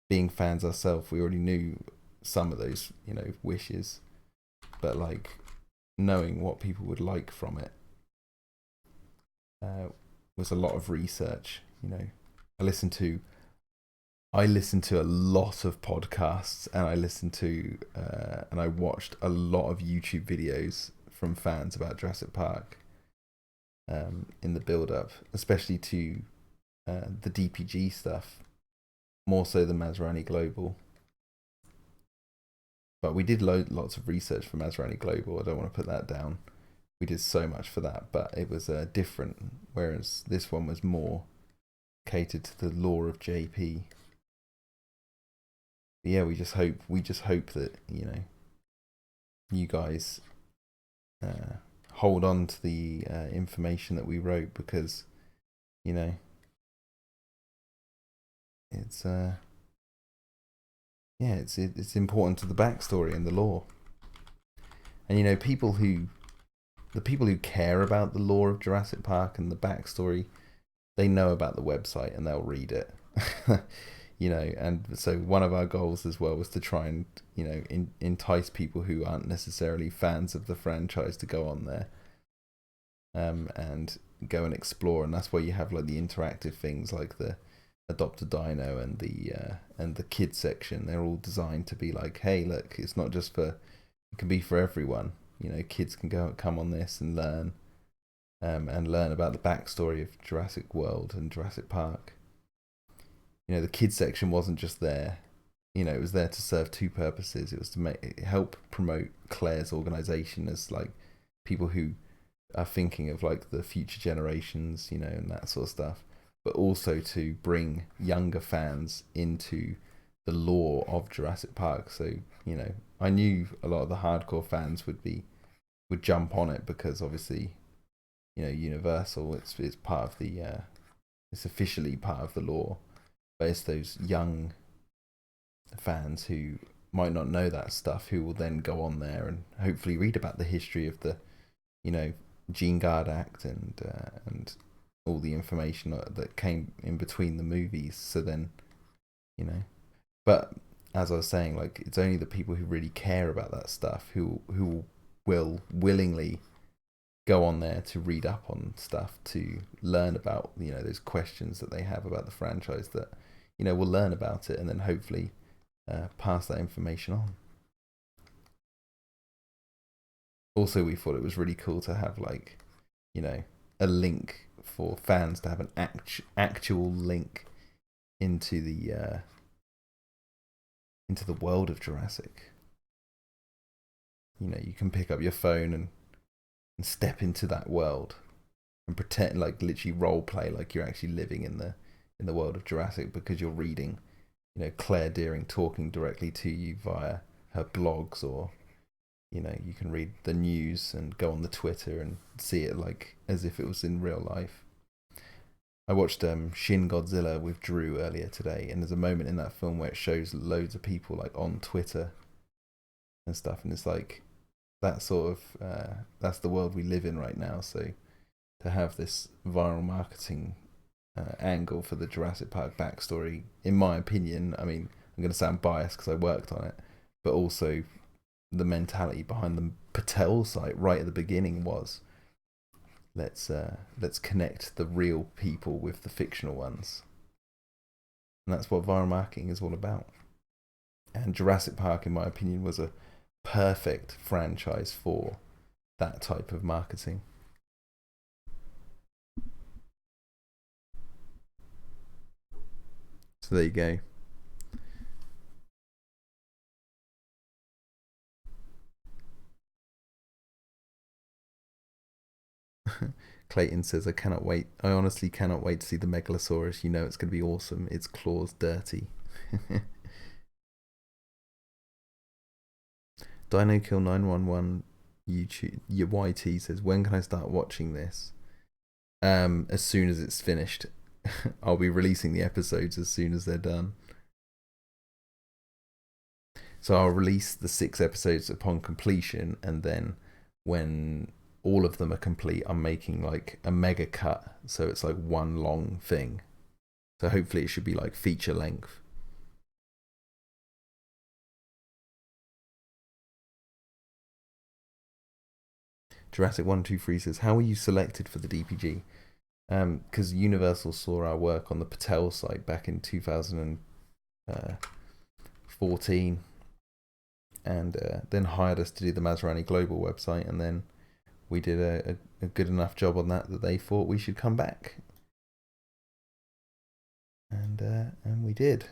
being fans ourselves, we already knew some of those, wishes, but, like, knowing what people would like from it was a lot of research. I listened to a lot of podcasts, and I listened to and I watched a lot of YouTube videos from fans about Jurassic Park in the build-up, especially to the DPG stuff, more so than Masrani Global. But we did lots of research for Masrani Global. I don't want to put that down. We did so much for that, but it was different, whereas this one was more catered to the lore of JP. But yeah, we just hope that, you guys hold on to the information that we wrote, because, it's it's important to the backstory and the lore. And, the people who care about the lore of Jurassic Park and the backstory, they know about the website and they'll read it. And so one of our goals as well was to try and, entice people who aren't necessarily fans of the franchise to go on there and go and explore. And that's where you have, like, the interactive things like the Adopt a Dino and the kids section. They're all designed to be like, hey, look, it's not just for, it can be for everyone. Kids can come on this and learn about the backstory of Jurassic World and Jurassic Park. The kids section wasn't just there. It was there to serve two purposes. It was to help promote Claire's organization as, like, people who are thinking of, like, the future generations, and that sort of stuff, but also to bring younger fans into the lore of Jurassic Park. So, I knew a lot of the hardcore fans would jump on it, because obviously, Universal, it's part of the it's officially part of the lore, but it's those young fans who might not know that stuff who will then go on there and hopefully read about the history of the, Gene Guard Act and all the information that came in between the movies. So then, but as I was saying, like, it's only the people who really care about that stuff who will willingly go on there to read up on stuff, to learn about, those questions that they have about the franchise, that, we'll learn about it and then hopefully pass that information on. Also, we thought it was really cool to have, like, a link for fans to have an actual link into the world of Jurassic. You can pick up your phone and step into that world and pretend, like, literally role play like you're actually living in the world of Jurassic, because you're reading, Claire Dearing talking directly to you via her blogs, or you can read the news and go on the Twitter and see it like as if it was in real life. I watched Shin Godzilla with Drew earlier today, and there's a moment in that film where it shows loads of people like on Twitter and stuff, and it's like that sort of that's the world we live in right now. So to have this viral marketing angle for the Jurassic Park backstory, in my opinion, I mean, I'm going to sound biased because I worked on it, but also the mentality behind the Patel site right at the beginning was, let's connect the real people with the fictional ones, and that's what viral marketing is all about. And Jurassic Park, in my opinion, was a perfect franchise for that type of marketing. So there you go. Clayton says, I cannot wait. I honestly cannot wait to see the Megalosaurus. It's going to be awesome. Its claws dirty. Dino Kill 911 YouTube YT says, when can I start watching this? As soon as it's finished. I'll be releasing the episodes as soon as they're done. So I'll release the 6 episodes upon completion, and then when all of them are complete, I'm making like a mega cut, so it's like one long thing. So hopefully it should be like feature length. Jurassic 123 says, how were you selected for the DPG? Because Universal saw our work on the Patel site back in 2014, and then hired us to do the Masrani Global website, and then we did a good enough job on that they thought we should come back, and we did.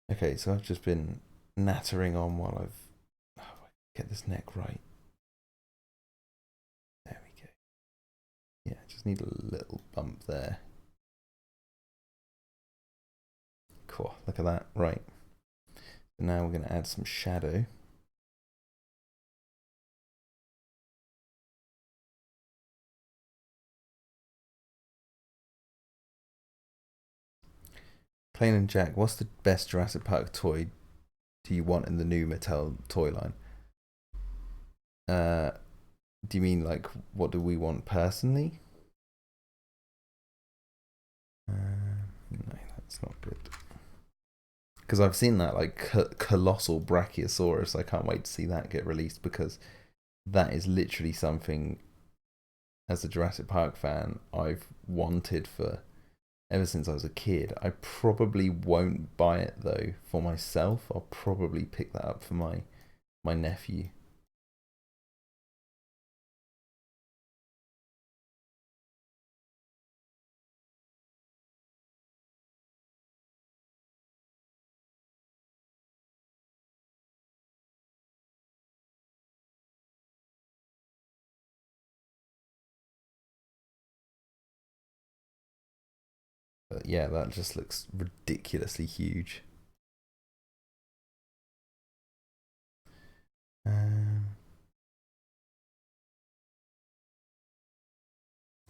Okay, so I've just been nattering on while get this neck right. There we go. Yeah, just need a little bump there. Cool, look at that. Right. So now we're going to add some shadow. Plain and Jack, what's the best Jurassic Park toy do you want in the new Mattel toy line? Do you mean like what do we want personally? No, that's not good. Because I've seen that like colossal Brachiosaurus. I can't wait to see that get released, because that is literally something, as a Jurassic Park fan, I've wanted for ever since I was a kid. I probably won't buy it though for myself. I'll probably pick that up for my nephew. But yeah, that just looks ridiculously huge.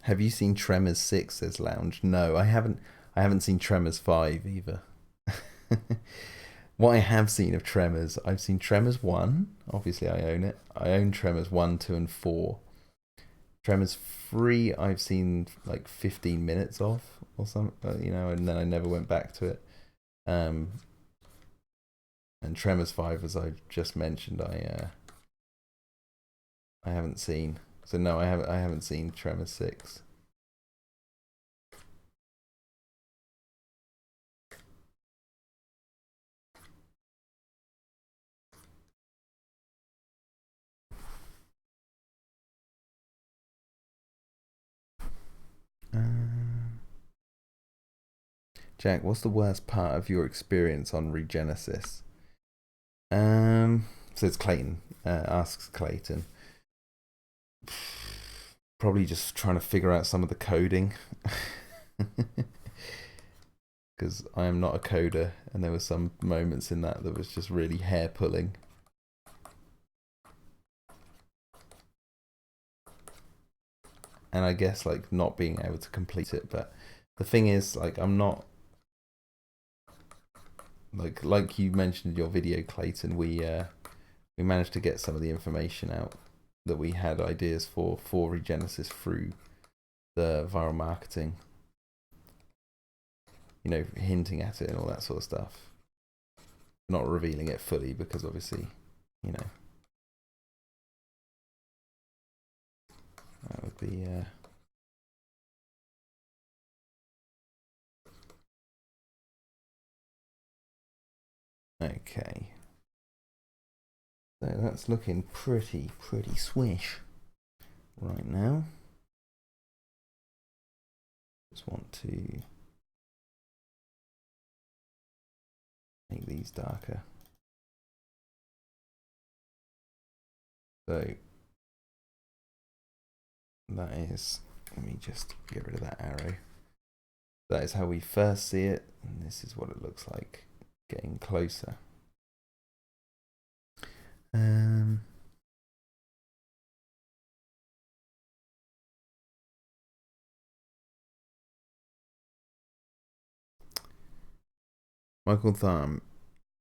Have you seen Tremors 6? Says Lounge. No, I haven't. I haven't seen Tremors 5 either. What I have seen of Tremors, I've seen Tremors 1. Obviously, I own it. I own Tremors 1, 2, and 4. Tremors 3, I've seen like 15 minutes of or something, you know, and then I never went back to it. And Tremors 5, as I just mentioned, I haven't seen. So no, I haven't seen Tremors 6. Jack, what's the worst part of your experience on Regenesis? Says Clayton. Asks Clayton. Probably just trying to figure out some of the coding. Because I am not a coder, and there were some moments in that was just really hair pulling. And I guess like not being able to complete it, but the thing is, like, I'm not like you mentioned in your video, Clayton. We managed to get some of the information out that we had ideas for Regenesis through the viral marketing. You know, hinting at it and all that sort of stuff. Not revealing it fully because obviously, you know, that would be okay. So that's looking pretty swish right now. Just want to make these darker. So that is, let me just get rid of that arrow. That is how we first see it, and this is what it looks like getting closer. Michael Thumb,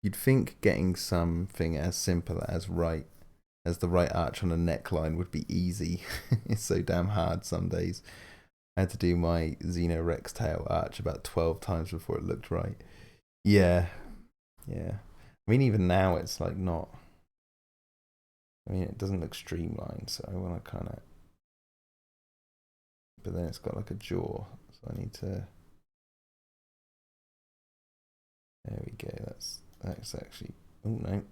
you'd think getting something as simple as the right arch on a neckline would be easy. It's so damn hard some days. I had to do my Xeno Rex tail arch about 12 times before it looked right. Yeah. I mean, even now it's like not. I mean, it doesn't look streamlined, so I want to kind of. But then it's got like a jaw, so I need to. There we go. That's actually. Oh no.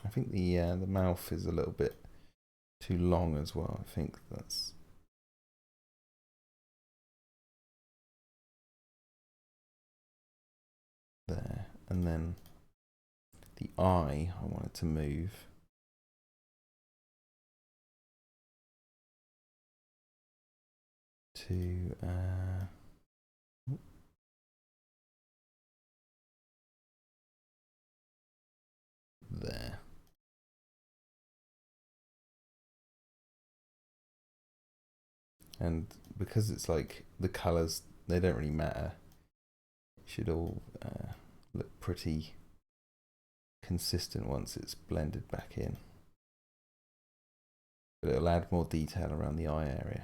I think the mouth is a little bit too long as well. I think that's. There, and then the eye, I want it to move to there. And because it's like the colors, they don't really matter. It should all look pretty consistent once it's blended back in. But it'll add more detail around the eye area.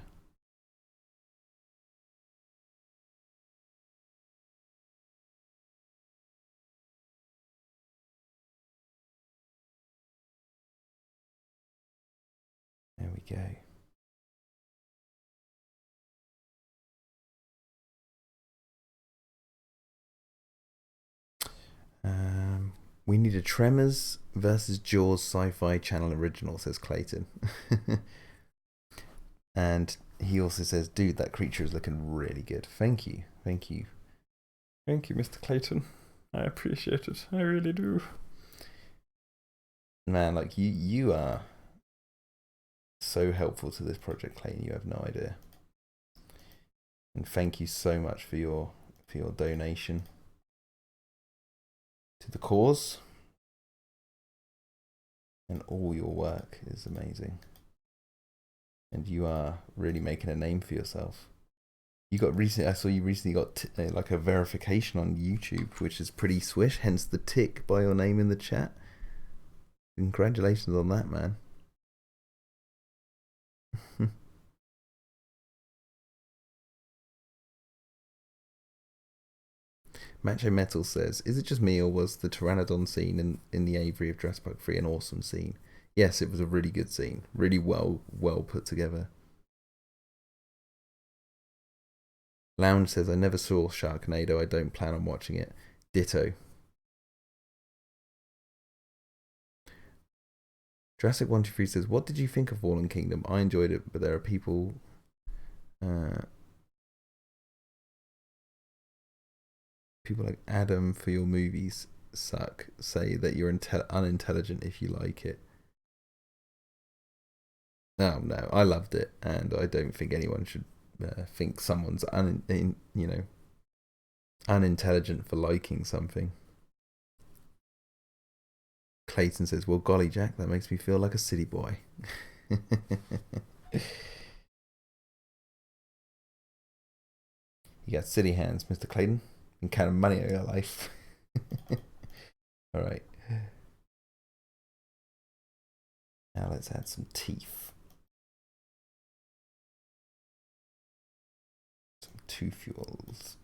There we go. We need a Tremors versus Jaws Sci-Fi Channel original, says Clayton. And he also says, dude, that creature is looking really good. Thank you, Mr. Clayton. I appreciate it. I really do. Man, like you are so helpful to this project, Clayton. You have no idea. And thank you so much for your donation to the cause. And all your work is amazing. And you are really making a name for yourself. I saw you recently got like a verification on YouTube, which is pretty swish, hence the tick by your name in the chat. Congratulations on that, man. Macho Metal says, is it just me or was the Pteranodon scene in the Aviary of Jurassic Park 3 an awesome scene? Yes, it was a really good scene. Really well put together. Lounge says, I never saw Sharknado. I don't plan on watching it. Ditto. Jurassic 123 says, what did you think of Fallen Kingdom? I enjoyed it, but there are people... people like Adam for your movies suck. Say that you're unintelligent if you like it. No, I loved it, and I don't think anyone should think someone's unintelligent for liking something. Clayton says, well, golly, Jack, that makes me feel like a city boy. You got city hands, Mr. Clayton. You can count money of your life. All right. Now let's add some teeth. Some tooth fuels.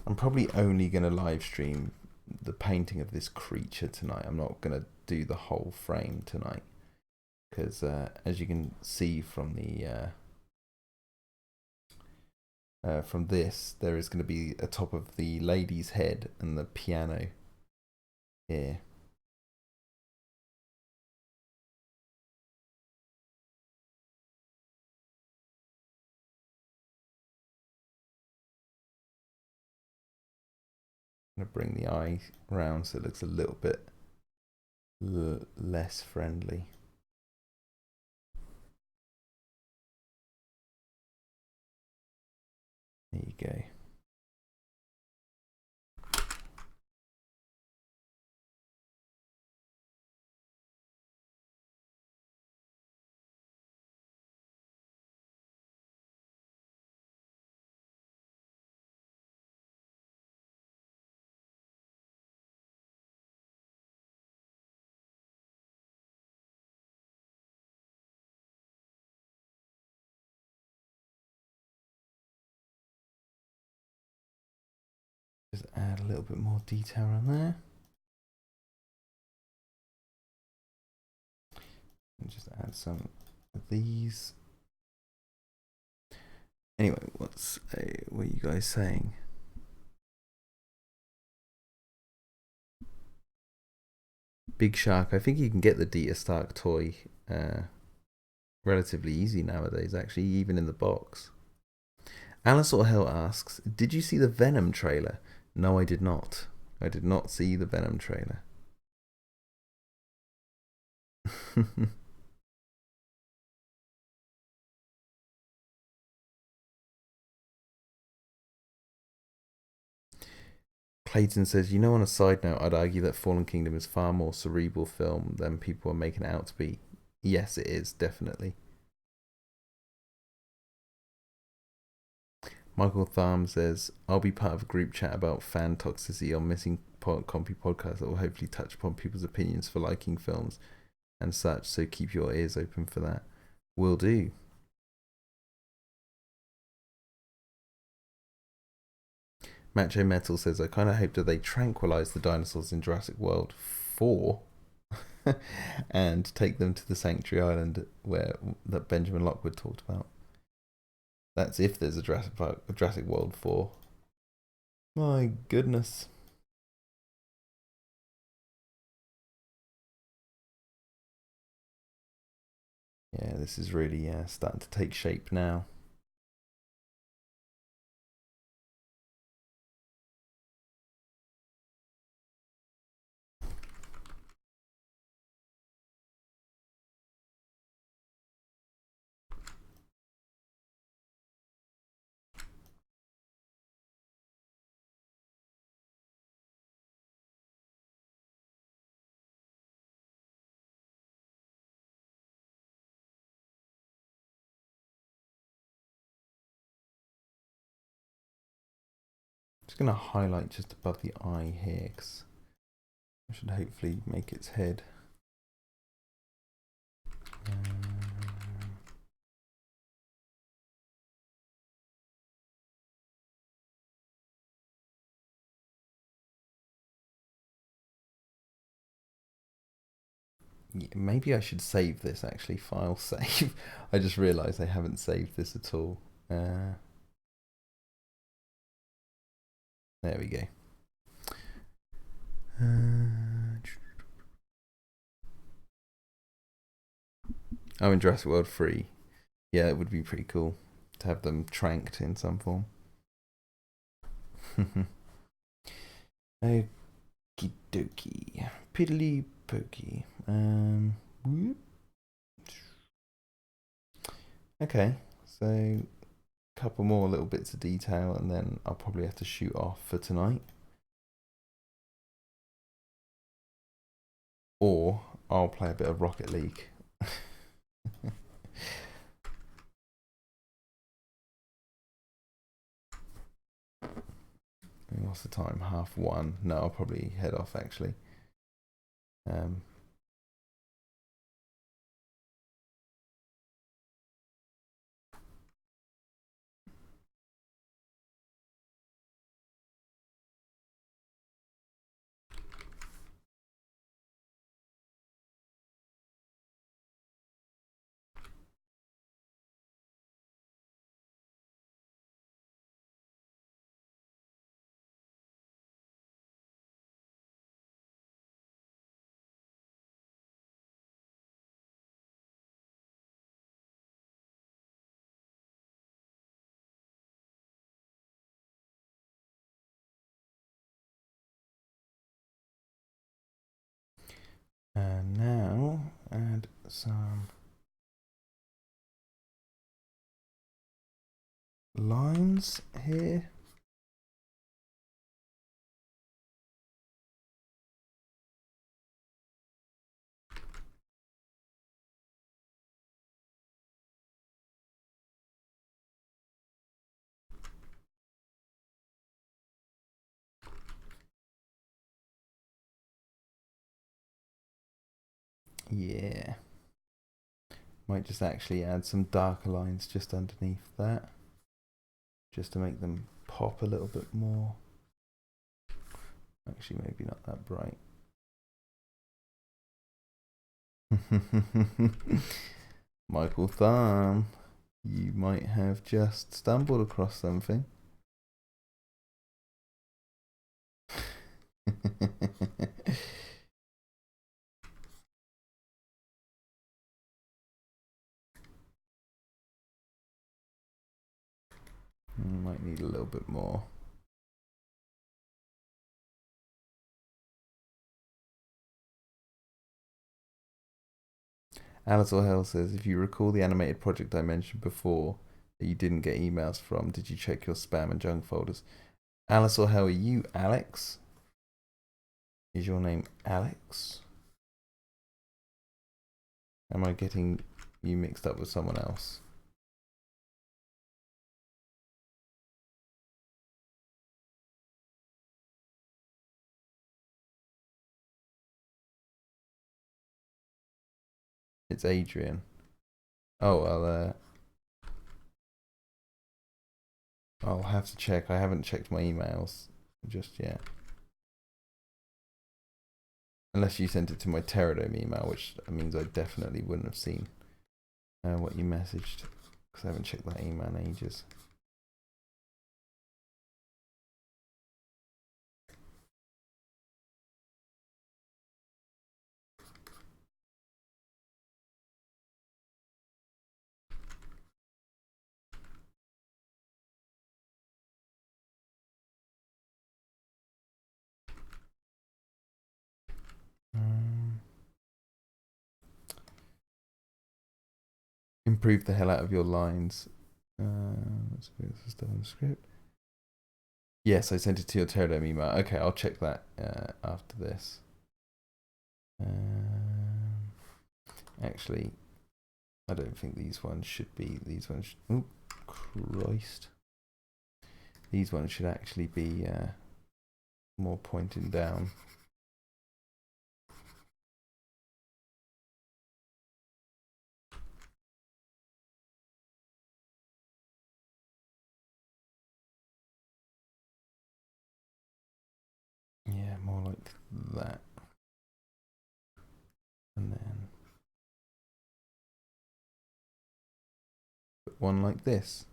I'm probably only going to live stream the painting of this creature tonight. I'm not going to do the whole frame tonight because as you can see from the from this, there is going to be a top of the lady's head and the piano here. I'm going to bring the eye round so it looks a little bit less friendly. There you go. Just add a little bit more detail on there. And just add some of these. Anyway, what are you guys saying? Big Shark. I think you can get the Dita Stark toy relatively easy nowadays, actually, even in the box. Alice or Hell asks, did you see the Venom trailer? No, I did not. I did not see the Venom trailer. Clayton says, you know, on a side note, I'd argue that Fallen Kingdom is far more cerebral film than people are making it out to be. Yes, it is, definitely. Michael Tharm says, I'll be part of a group chat about fan toxicity on Missing Compy podcast that will hopefully touch upon people's opinions for liking films and such, so keep your ears open for that. Will do. Macho Metal says, I kind of hope that they tranquilize the dinosaurs in Jurassic World 4 and take them to the Sanctuary Island that Benjamin Lockwood talked about. That's if there's a Jurassic World 4. My goodness. Yeah, this is really starting to take shape now. Just going to highlight just above the eye here, because I should hopefully make its head. Yeah, maybe I should save this actually, file save. I just realised I haven't saved this at all. There we go. Oh, in Jurassic World 3. Yeah, it would be pretty cool to have them tranked in some form. Okie dokie. Piddly pokey. Okay, so a couple more little bits of detail and then I'll probably have to shoot off for tonight. Or I'll play a bit of Rocket League. What's the time? 1:30. No, I'll probably head off actually. And now add some lines here. Yeah. Might just actually add some darker lines just underneath that, just to make them pop a little bit more. Actually, maybe not that bright. Michael Thumb, you might have just stumbled across something. Might need a little bit more. Alice or Hell says, if you recall the animated project I mentioned before that you didn't get emails from, did you check your spam and junk folders? Alice or Hell, are you Alex? Is your name Alex? Am I getting you mixed up with someone else? It's Adrian. Oh, well, I'll have to check. I haven't checked my emails just yet. Unless you sent it to my Pterodome email, which means I definitely wouldn't have seen what you messaged, because I haven't checked that email in ages. Improve the hell out of your lines. Let's put this stuff in the script. Yes, I sent it to your Pterodome email. Okay, I'll check that after this. Actually, I don't think these ones should be. These ones. Oh, Christ. These ones should actually be more pointing down. Yeah, more like that. And then put one like this.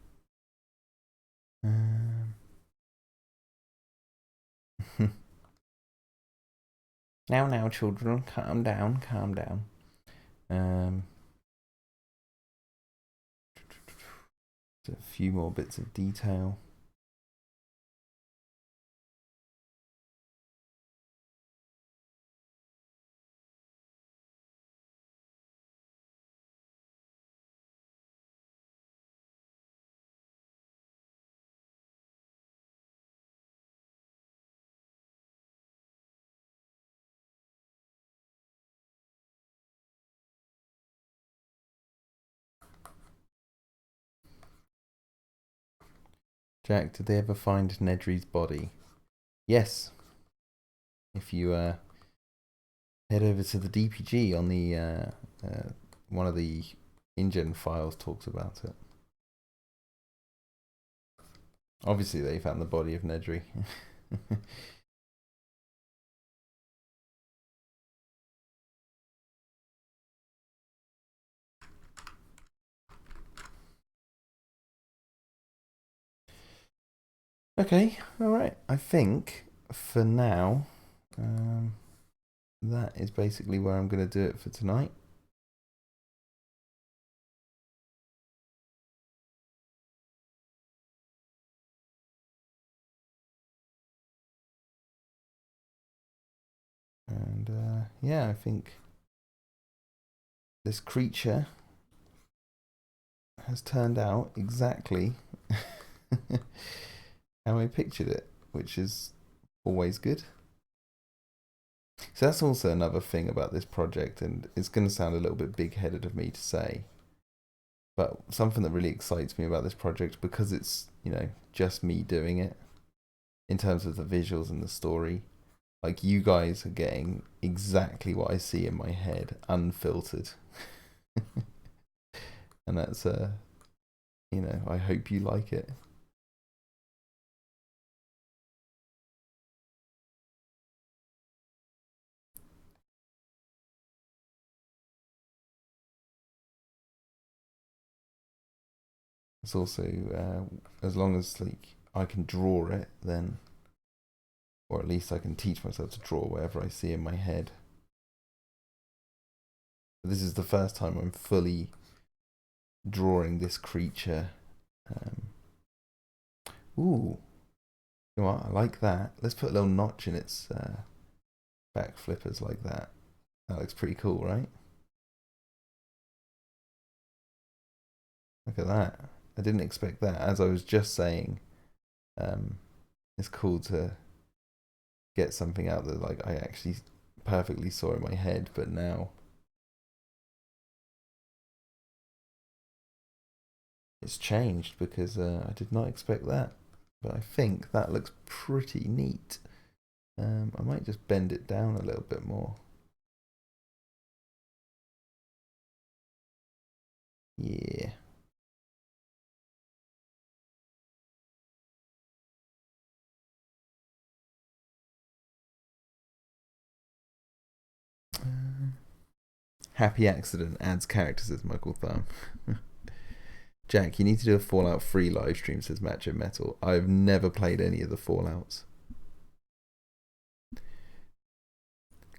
Now, children, calm down, calm down. A few more bits of detail. Jack, did they ever find Nedry's body? Yes. If you head over to the DPG on the one of the InGen files talks about it. Obviously, they found the body of Nedry. Okay, alright. I think for now, that is basically where I'm going to do it for tonight. And yeah, I think this creature has turned out exactly how I pictured it, which is always good. So that's also another thing about this project, and it's going to sound a little bit big-headed of me to say, but something that really excites me about this project, because it's, you know, just me doing it, in terms of the visuals and the story, like, you guys are getting exactly what I see in my head, unfiltered. And that's, you know, I hope you like it. It's also, as long as, like, I can draw it, then, or at least I can teach myself to draw whatever I see in my head. This is the first time I'm fully drawing this creature. Ooh, you know what? I like that. Let's put a little notch in its back flippers like that. That looks pretty cool, right? Look at that. I didn't expect that. As I was just saying, it's cool to get something out that, like, I actually perfectly saw in my head, but now it's changed because I did not expect that. But I think that looks pretty neat. I might just bend it down a little bit more. Yeah. Happy accident adds character, says Michael Thumb. Jack, you need to do a Fallout 3 live stream, says Macho Metal. I've never played any of the Fallouts.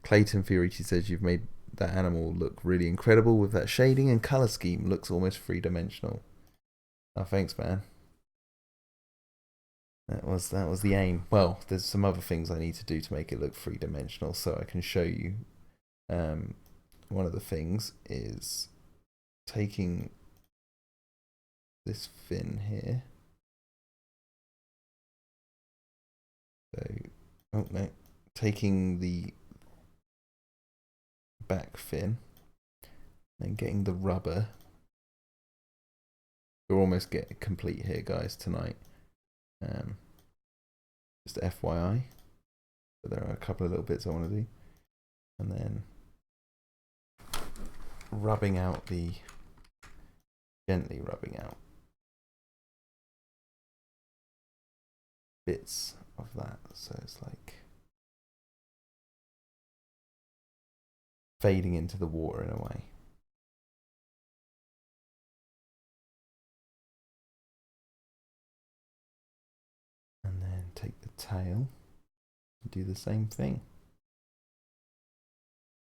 Clayton Fiorici says you've made that animal look really incredible with that shading and colour scheme. Looks almost three-dimensional. Oh, thanks, man. That was the aim. Well, there's some other things I need to do to make it look three-dimensional, so I can show you. One of the things is taking this fin here. So, oh no, taking the back fin and getting the rubber. We're almost getting complete here, guys, tonight. Just FYI. But there are a couple of little bits I want to do. And then gently rubbing out bits of that. So it's like fading into the water in a way. And then take the tail and do the same thing.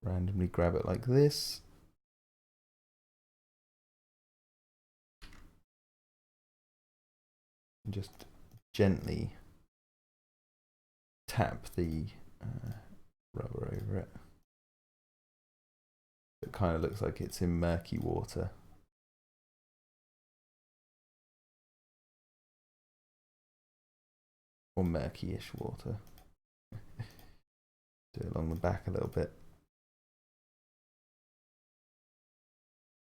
Randomly grab it like this. And just gently tap the rubber over it. It kind of looks like it's in murky water. Or murky-ish water. Do it along the back a little bit.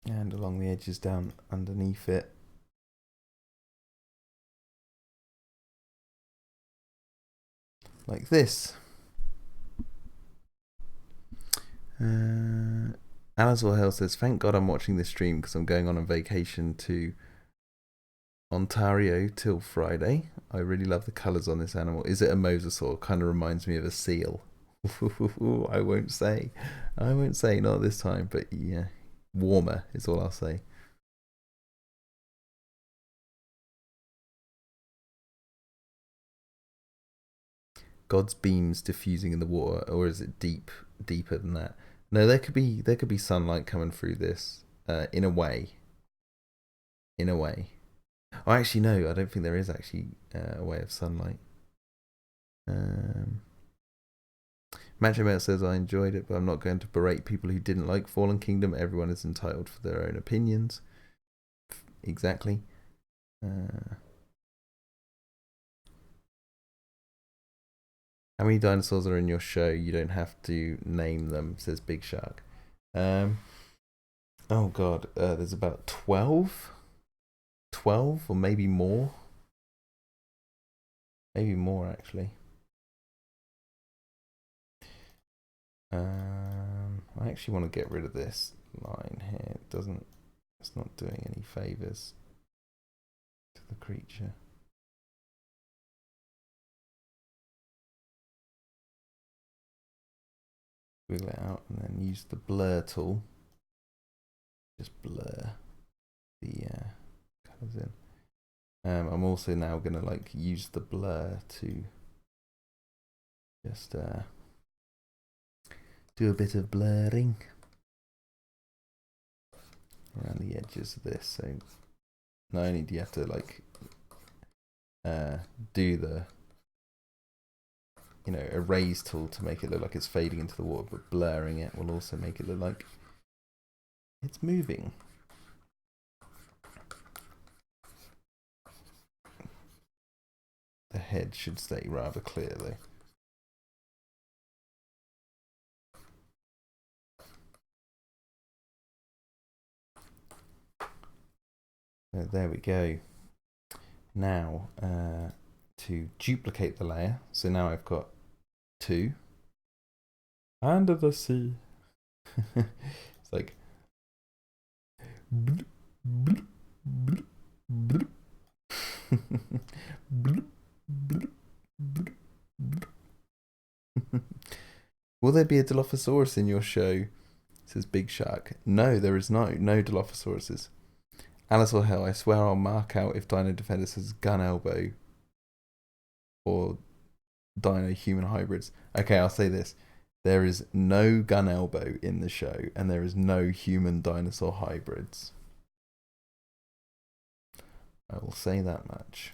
And along the edges down underneath it. Like this. Alice Hill says, thank God I'm watching this stream because I'm going on a vacation to Ontario till Friday. I really love the colours on this animal. Is it a mosasaur? Kind of reminds me of a seal. I won't say. Not this time, but yeah. Warmer is all I'll say. God's beams diffusing in the water, or is it deeper than that? No, there could be sunlight coming through this. In a way. Oh, actually, no. I don't think there is actually a way of sunlight. Macho Mate says, I enjoyed it, but I'm not going to berate people who didn't like Fallen Kingdom. Everyone is entitled for their own opinions. Exactly. How many dinosaurs are in your show? You don't have to name them, says Big Shark. Oh god, there's about 12? 12 or maybe more? Maybe more actually. I actually want to get rid of this line here. It's not doing any favors to the creature. Wiggle it out and then use the blur tool. Just blur the colours in. I'm also now gonna like use the blur to just do a bit of blurring around the edges of this. So not only do you have to like do the erase tool to make it look like it's fading into the water, but blurring it will also make it look like it's moving. The head should stay rather clear though. So there we go. Now to duplicate the layer. So now I've got 2. Under the sea. It's like Will there be a Dilophosaurus in your show? Says Big Shark. No, there is no Dilophosauruses. Alice or Hell, I swear I'll mark out if Dino-Defenders has gun elbow or Dino-human hybrids. Okay, I'll say this. There is no gun elbow in the show, and there is no human dinosaur hybrids. I will say that much.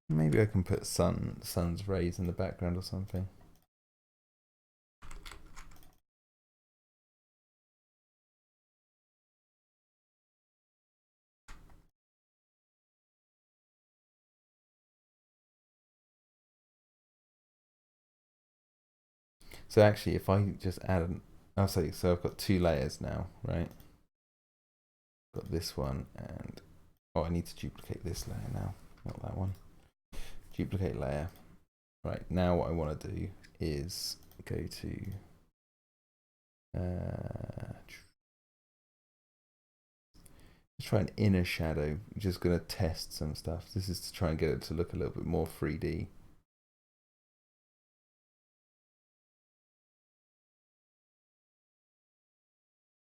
Maybe I can put sun's rays in the background or something. So actually, if I just add an, I'll say, so I've got 2 layers now, right? Got this one and, oh, I need to duplicate this layer now, not that one. Duplicate layer. Right, now what I want to do is go to let's try an inner shadow. I'm just going to test some stuff. This is to try and get it to look a little bit more 3D.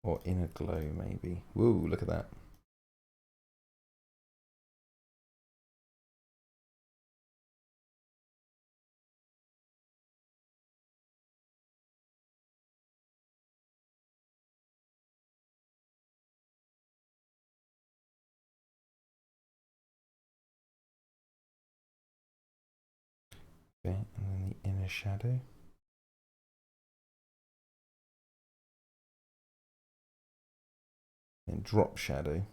Or inner glow, maybe. Woo, look at that. Okay, and then the inner shadow. Then drop shadow.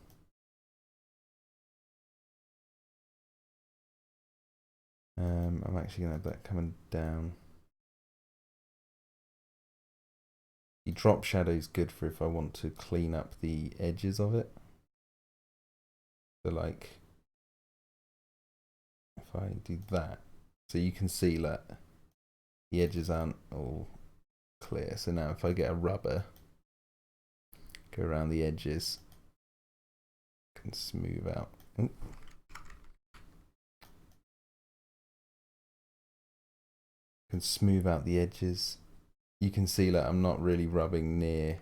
I'm actually going to have that coming down. The drop shadow is good for if I want to clean up the edges of it. So like, if I do that, so you can see that the edges aren't all clear. So now if I get a rubber, go around the edges, can smooth out. Ooh. Can smooth out the edges. You can see that I'm not really rubbing near,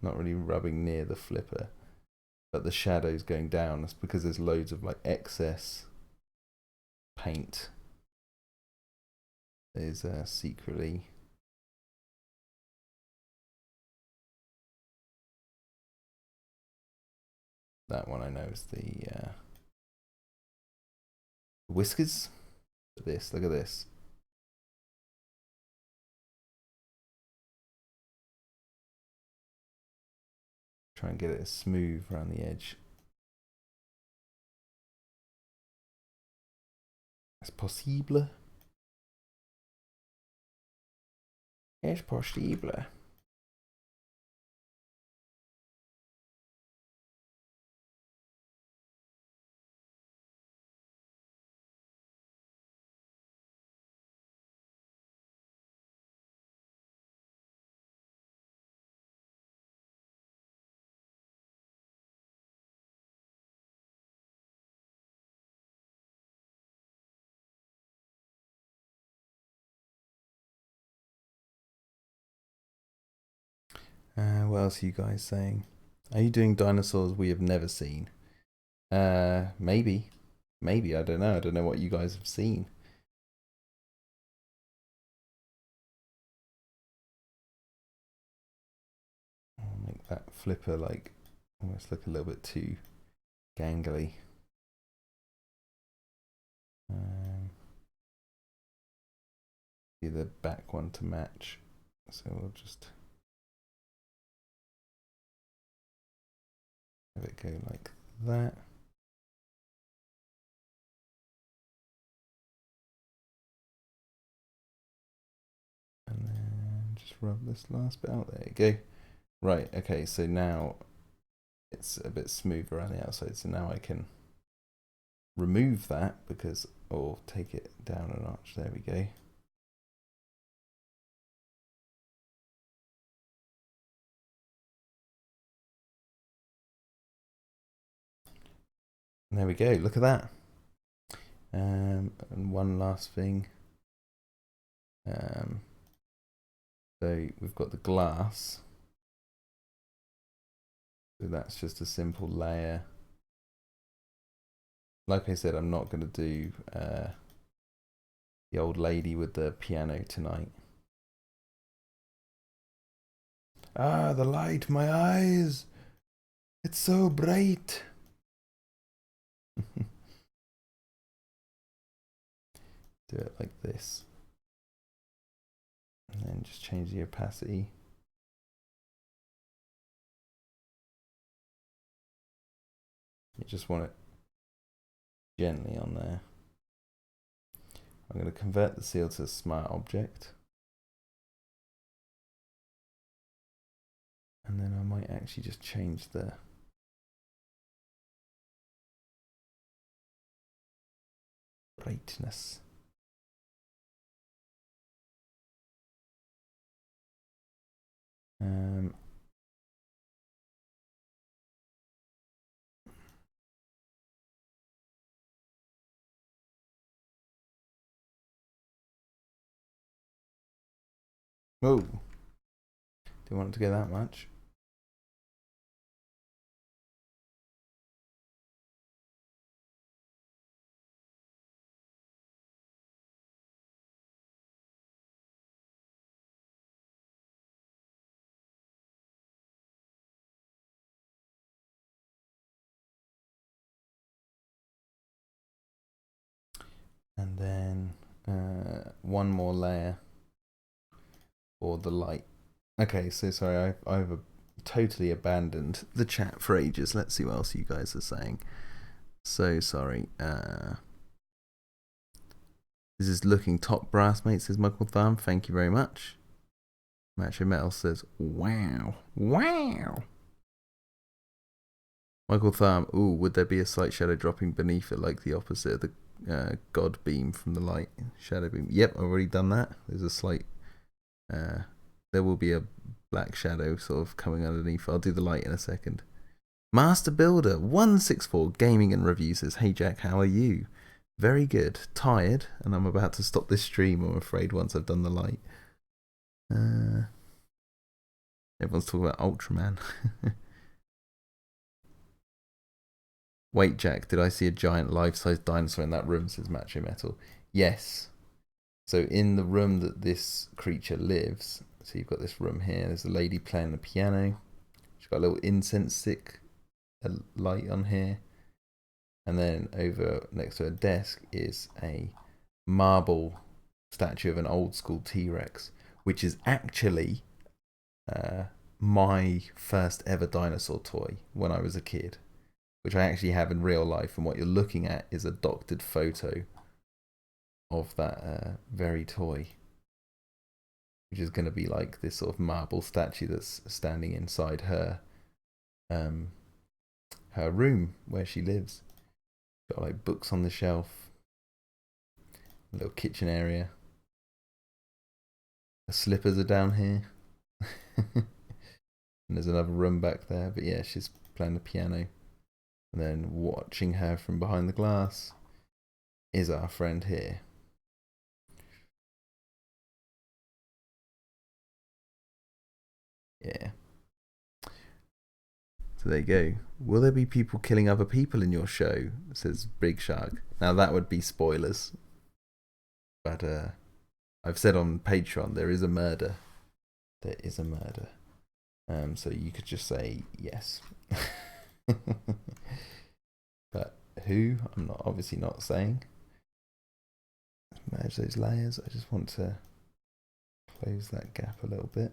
the flipper, but the shadow's going down. That's because there's loads of like excess paint. There's secretly that one. I know is the whiskers. This, look at this. Try and get it as smooth around the edge as possible. As possible. What else are you guys saying? Are you doing dinosaurs we have never seen? Maybe. Maybe, I don't know. I don't know what you guys have seen. I'll make that flipper like almost look a little bit too gangly. Do the back one to match. So we'll just have it go like that. And then just rub this last bit out. There you go. Right, okay, so now it's a bit smoother around the outside. So now I can remove that because, or take it down a notch. There we go. And there we go. Look at that. And one last thing. So we've got the glass. So that's just a simple layer. Like I said, I'm not going to do the old lady with the piano tonight. Ah, the light, my eyes. It's so bright. Do it like this. And then just change the opacity. You just want it gently on there. I'm going to convert the seal to a smart object. And then I might actually just change the brightness. Whoa, didn't want it to go that much. And then one more layer for the light. Okay, so sorry, I've totally abandoned the chat for ages. Let's see what else you guys are saying. So sorry. This is looking top brass, mate, says Michael Thumb. Thank you very much. Macho Metal says, wow. Wow. Michael Thumb, ooh, would there be a slight shadow dropping beneath it like the opposite of the God beam from the light? Shadow beam. Yep, I've already done that. There's a slight... there will be a black shadow sort of coming underneath. I'll do the light in a second. Master Builder 164 Gaming and Review says, hey Jack, how are you? Very good. Tired, and I'm about to stop this stream, I'm afraid, once I've done the light. Everyone's talking about Ultraman. Wait, Jack, did I see a giant life-size dinosaur in that room, says Macho Metal. Yes. So in the room that this creature lives, so you've got this room here, there's a lady playing the piano. She's got a little incense stick, a light on here. And then over next to her desk is a marble statue of an old school T-Rex, which is actually my first ever dinosaur toy when I was a kid, which I actually have in real life. And what you're looking at is a doctored photo of that very toy, which is going to be like this sort of marble statue that's standing inside her her room where she lives. Got like books on the shelf, a little kitchen area. Her slippers are down here. And there's another room back there. But yeah, she's playing the piano. And then watching her from behind the glass is our friend here. Yeah. So there you go. Will there be people killing other people in your show? Says Big Shark. Now that would be spoilers. But I've said on Patreon there is a murder. There is a murder. So you could just say yes. But who? I'm not obviously not saying. Merge those layers. I just want to close that gap a little bit.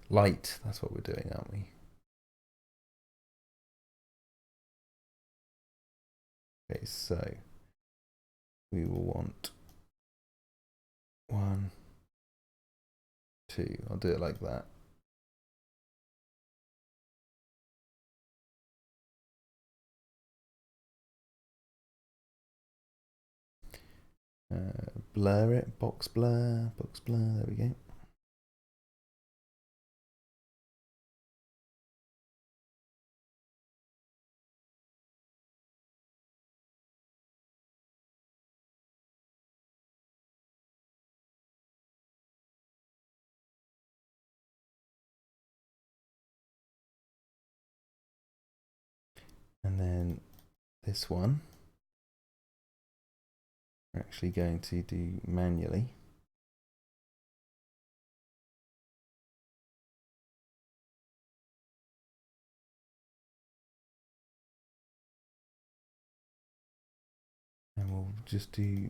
Light, that's what we're doing, aren't we? Okay, so we will want 1, 2. I'll do it like that. Blur it, box blur, there we go. And then this one, we're actually going to do manually. And we'll just do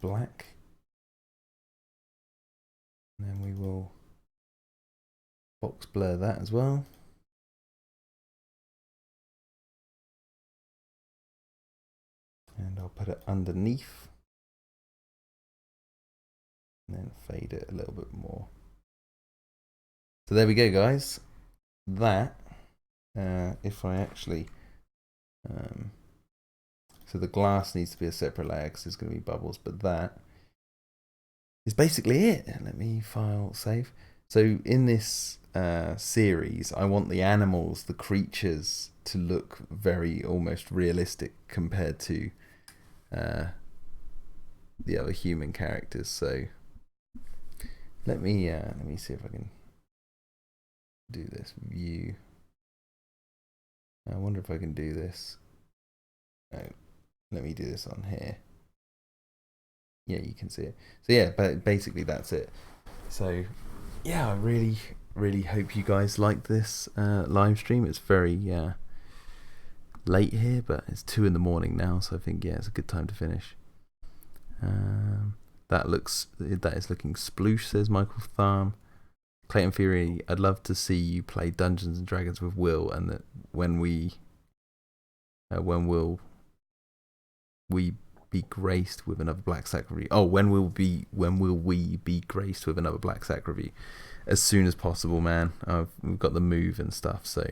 black. And then we will box blur that as well. And I'll put it underneath. And then fade it a little bit more. So there we go, guys. That, if I actually... so the glass needs to be a separate layer because there's going to be bubbles, but that is basically it. Let me file save. So in this series, I want the animals, the creatures, to look very almost realistic compared to the other human characters. So let me see if I can do this view. I wonder if I can do this. Oh, let me do this on here. Yeah, you can see it. So yeah, but basically that's it. So yeah, I really hope you guys like this live stream. It's very late here, but it's 2 in the morning now, so I think yeah, it's a good time to finish. That is looking sploosh, says Michael Tharm. Clayton Fury, I'd love to see you play Dungeons and Dragons with Will, and that when will we be graced with another Black Sack review? Oh, when will we be graced with another Black Sack review? As soon as possible, man. We've got the move and stuff, so.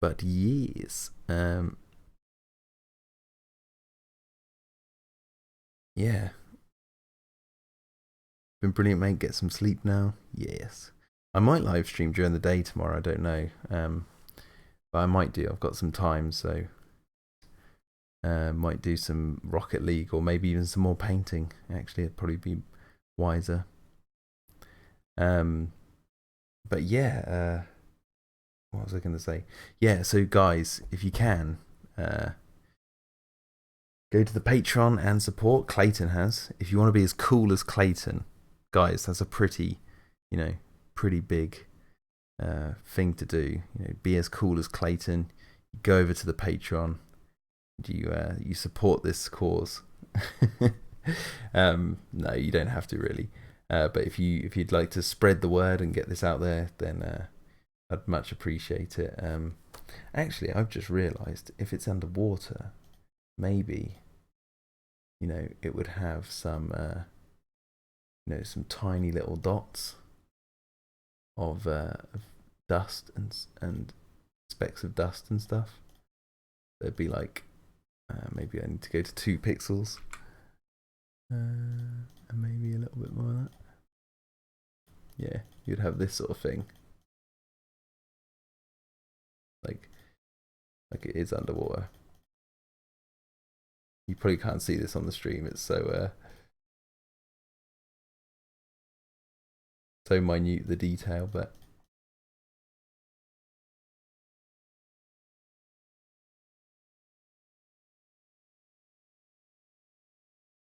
But yes, yeah. Been brilliant, mate. Get some sleep now. Yes. I might live stream during the day tomorrow. I don't know. But I might do. I've got some time, so might do some Rocket League or maybe even some more painting. Actually, it'd probably be wiser. But yeah, what was I going to say? Yeah, so guys, if you can, go to the Patreon and support. Clayton has. If you want to be as cool as Clayton, guys, that's a pretty big thing to do. Be as cool as Clayton. Go over to the Patreon. You support this cause. No, you don't have to really. But if you'd like to spread the word and get this out there, then I'd much appreciate it. Actually, I've just realised if it's underwater, maybe it would have some some tiny little dots of dust and specks of dust and stuff. There'd be like maybe I need to go to 2 pixels and maybe a little bit more of that. Yeah, you'd have this sort of thing, like it is underwater. You probably can't see this on the stream. It's so minute, the detail, but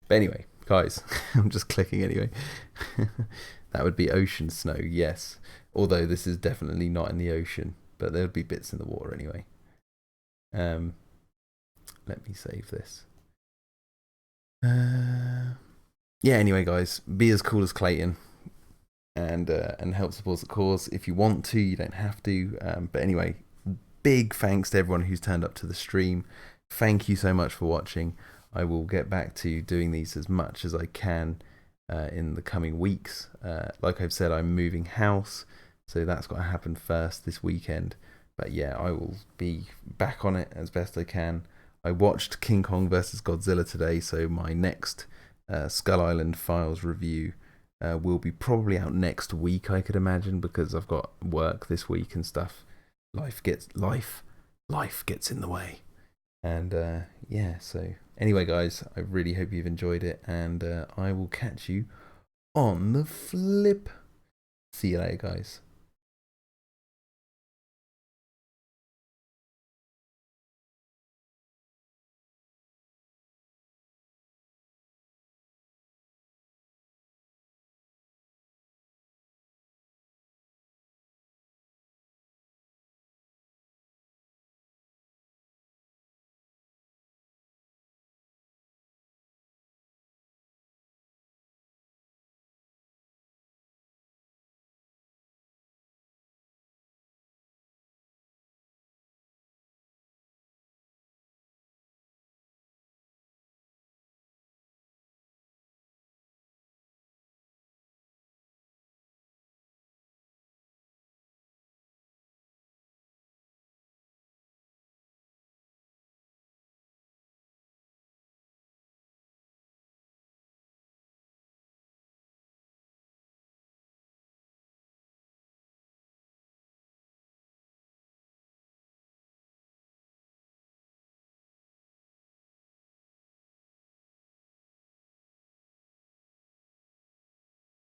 anyway, guys, I'm just clicking anyway. That would be ocean snow, yes. Although this is definitely not in the ocean, but there would be bits in the water anyway. Let me save this. Yeah, anyway, guys, be as cool as Clayton and help support the cause. If you want to, you don't have to. But anyway, big thanks to everyone who's turned up to the stream. Thank you so much for watching. I will get back to doing these as much as I can in the coming weeks. Like I've said, I'm moving house, so that's got to happen first this weekend. But yeah, I will be back on it as best I can. I watched King Kong vs. Godzilla today, so my next Skull Island Files review will be probably out next week, I could imagine, because I've got work this week and stuff. Life gets in the way. And yeah, so anyway, guys, I really hope you've enjoyed it, and I will catch you on the flip. See you later, guys.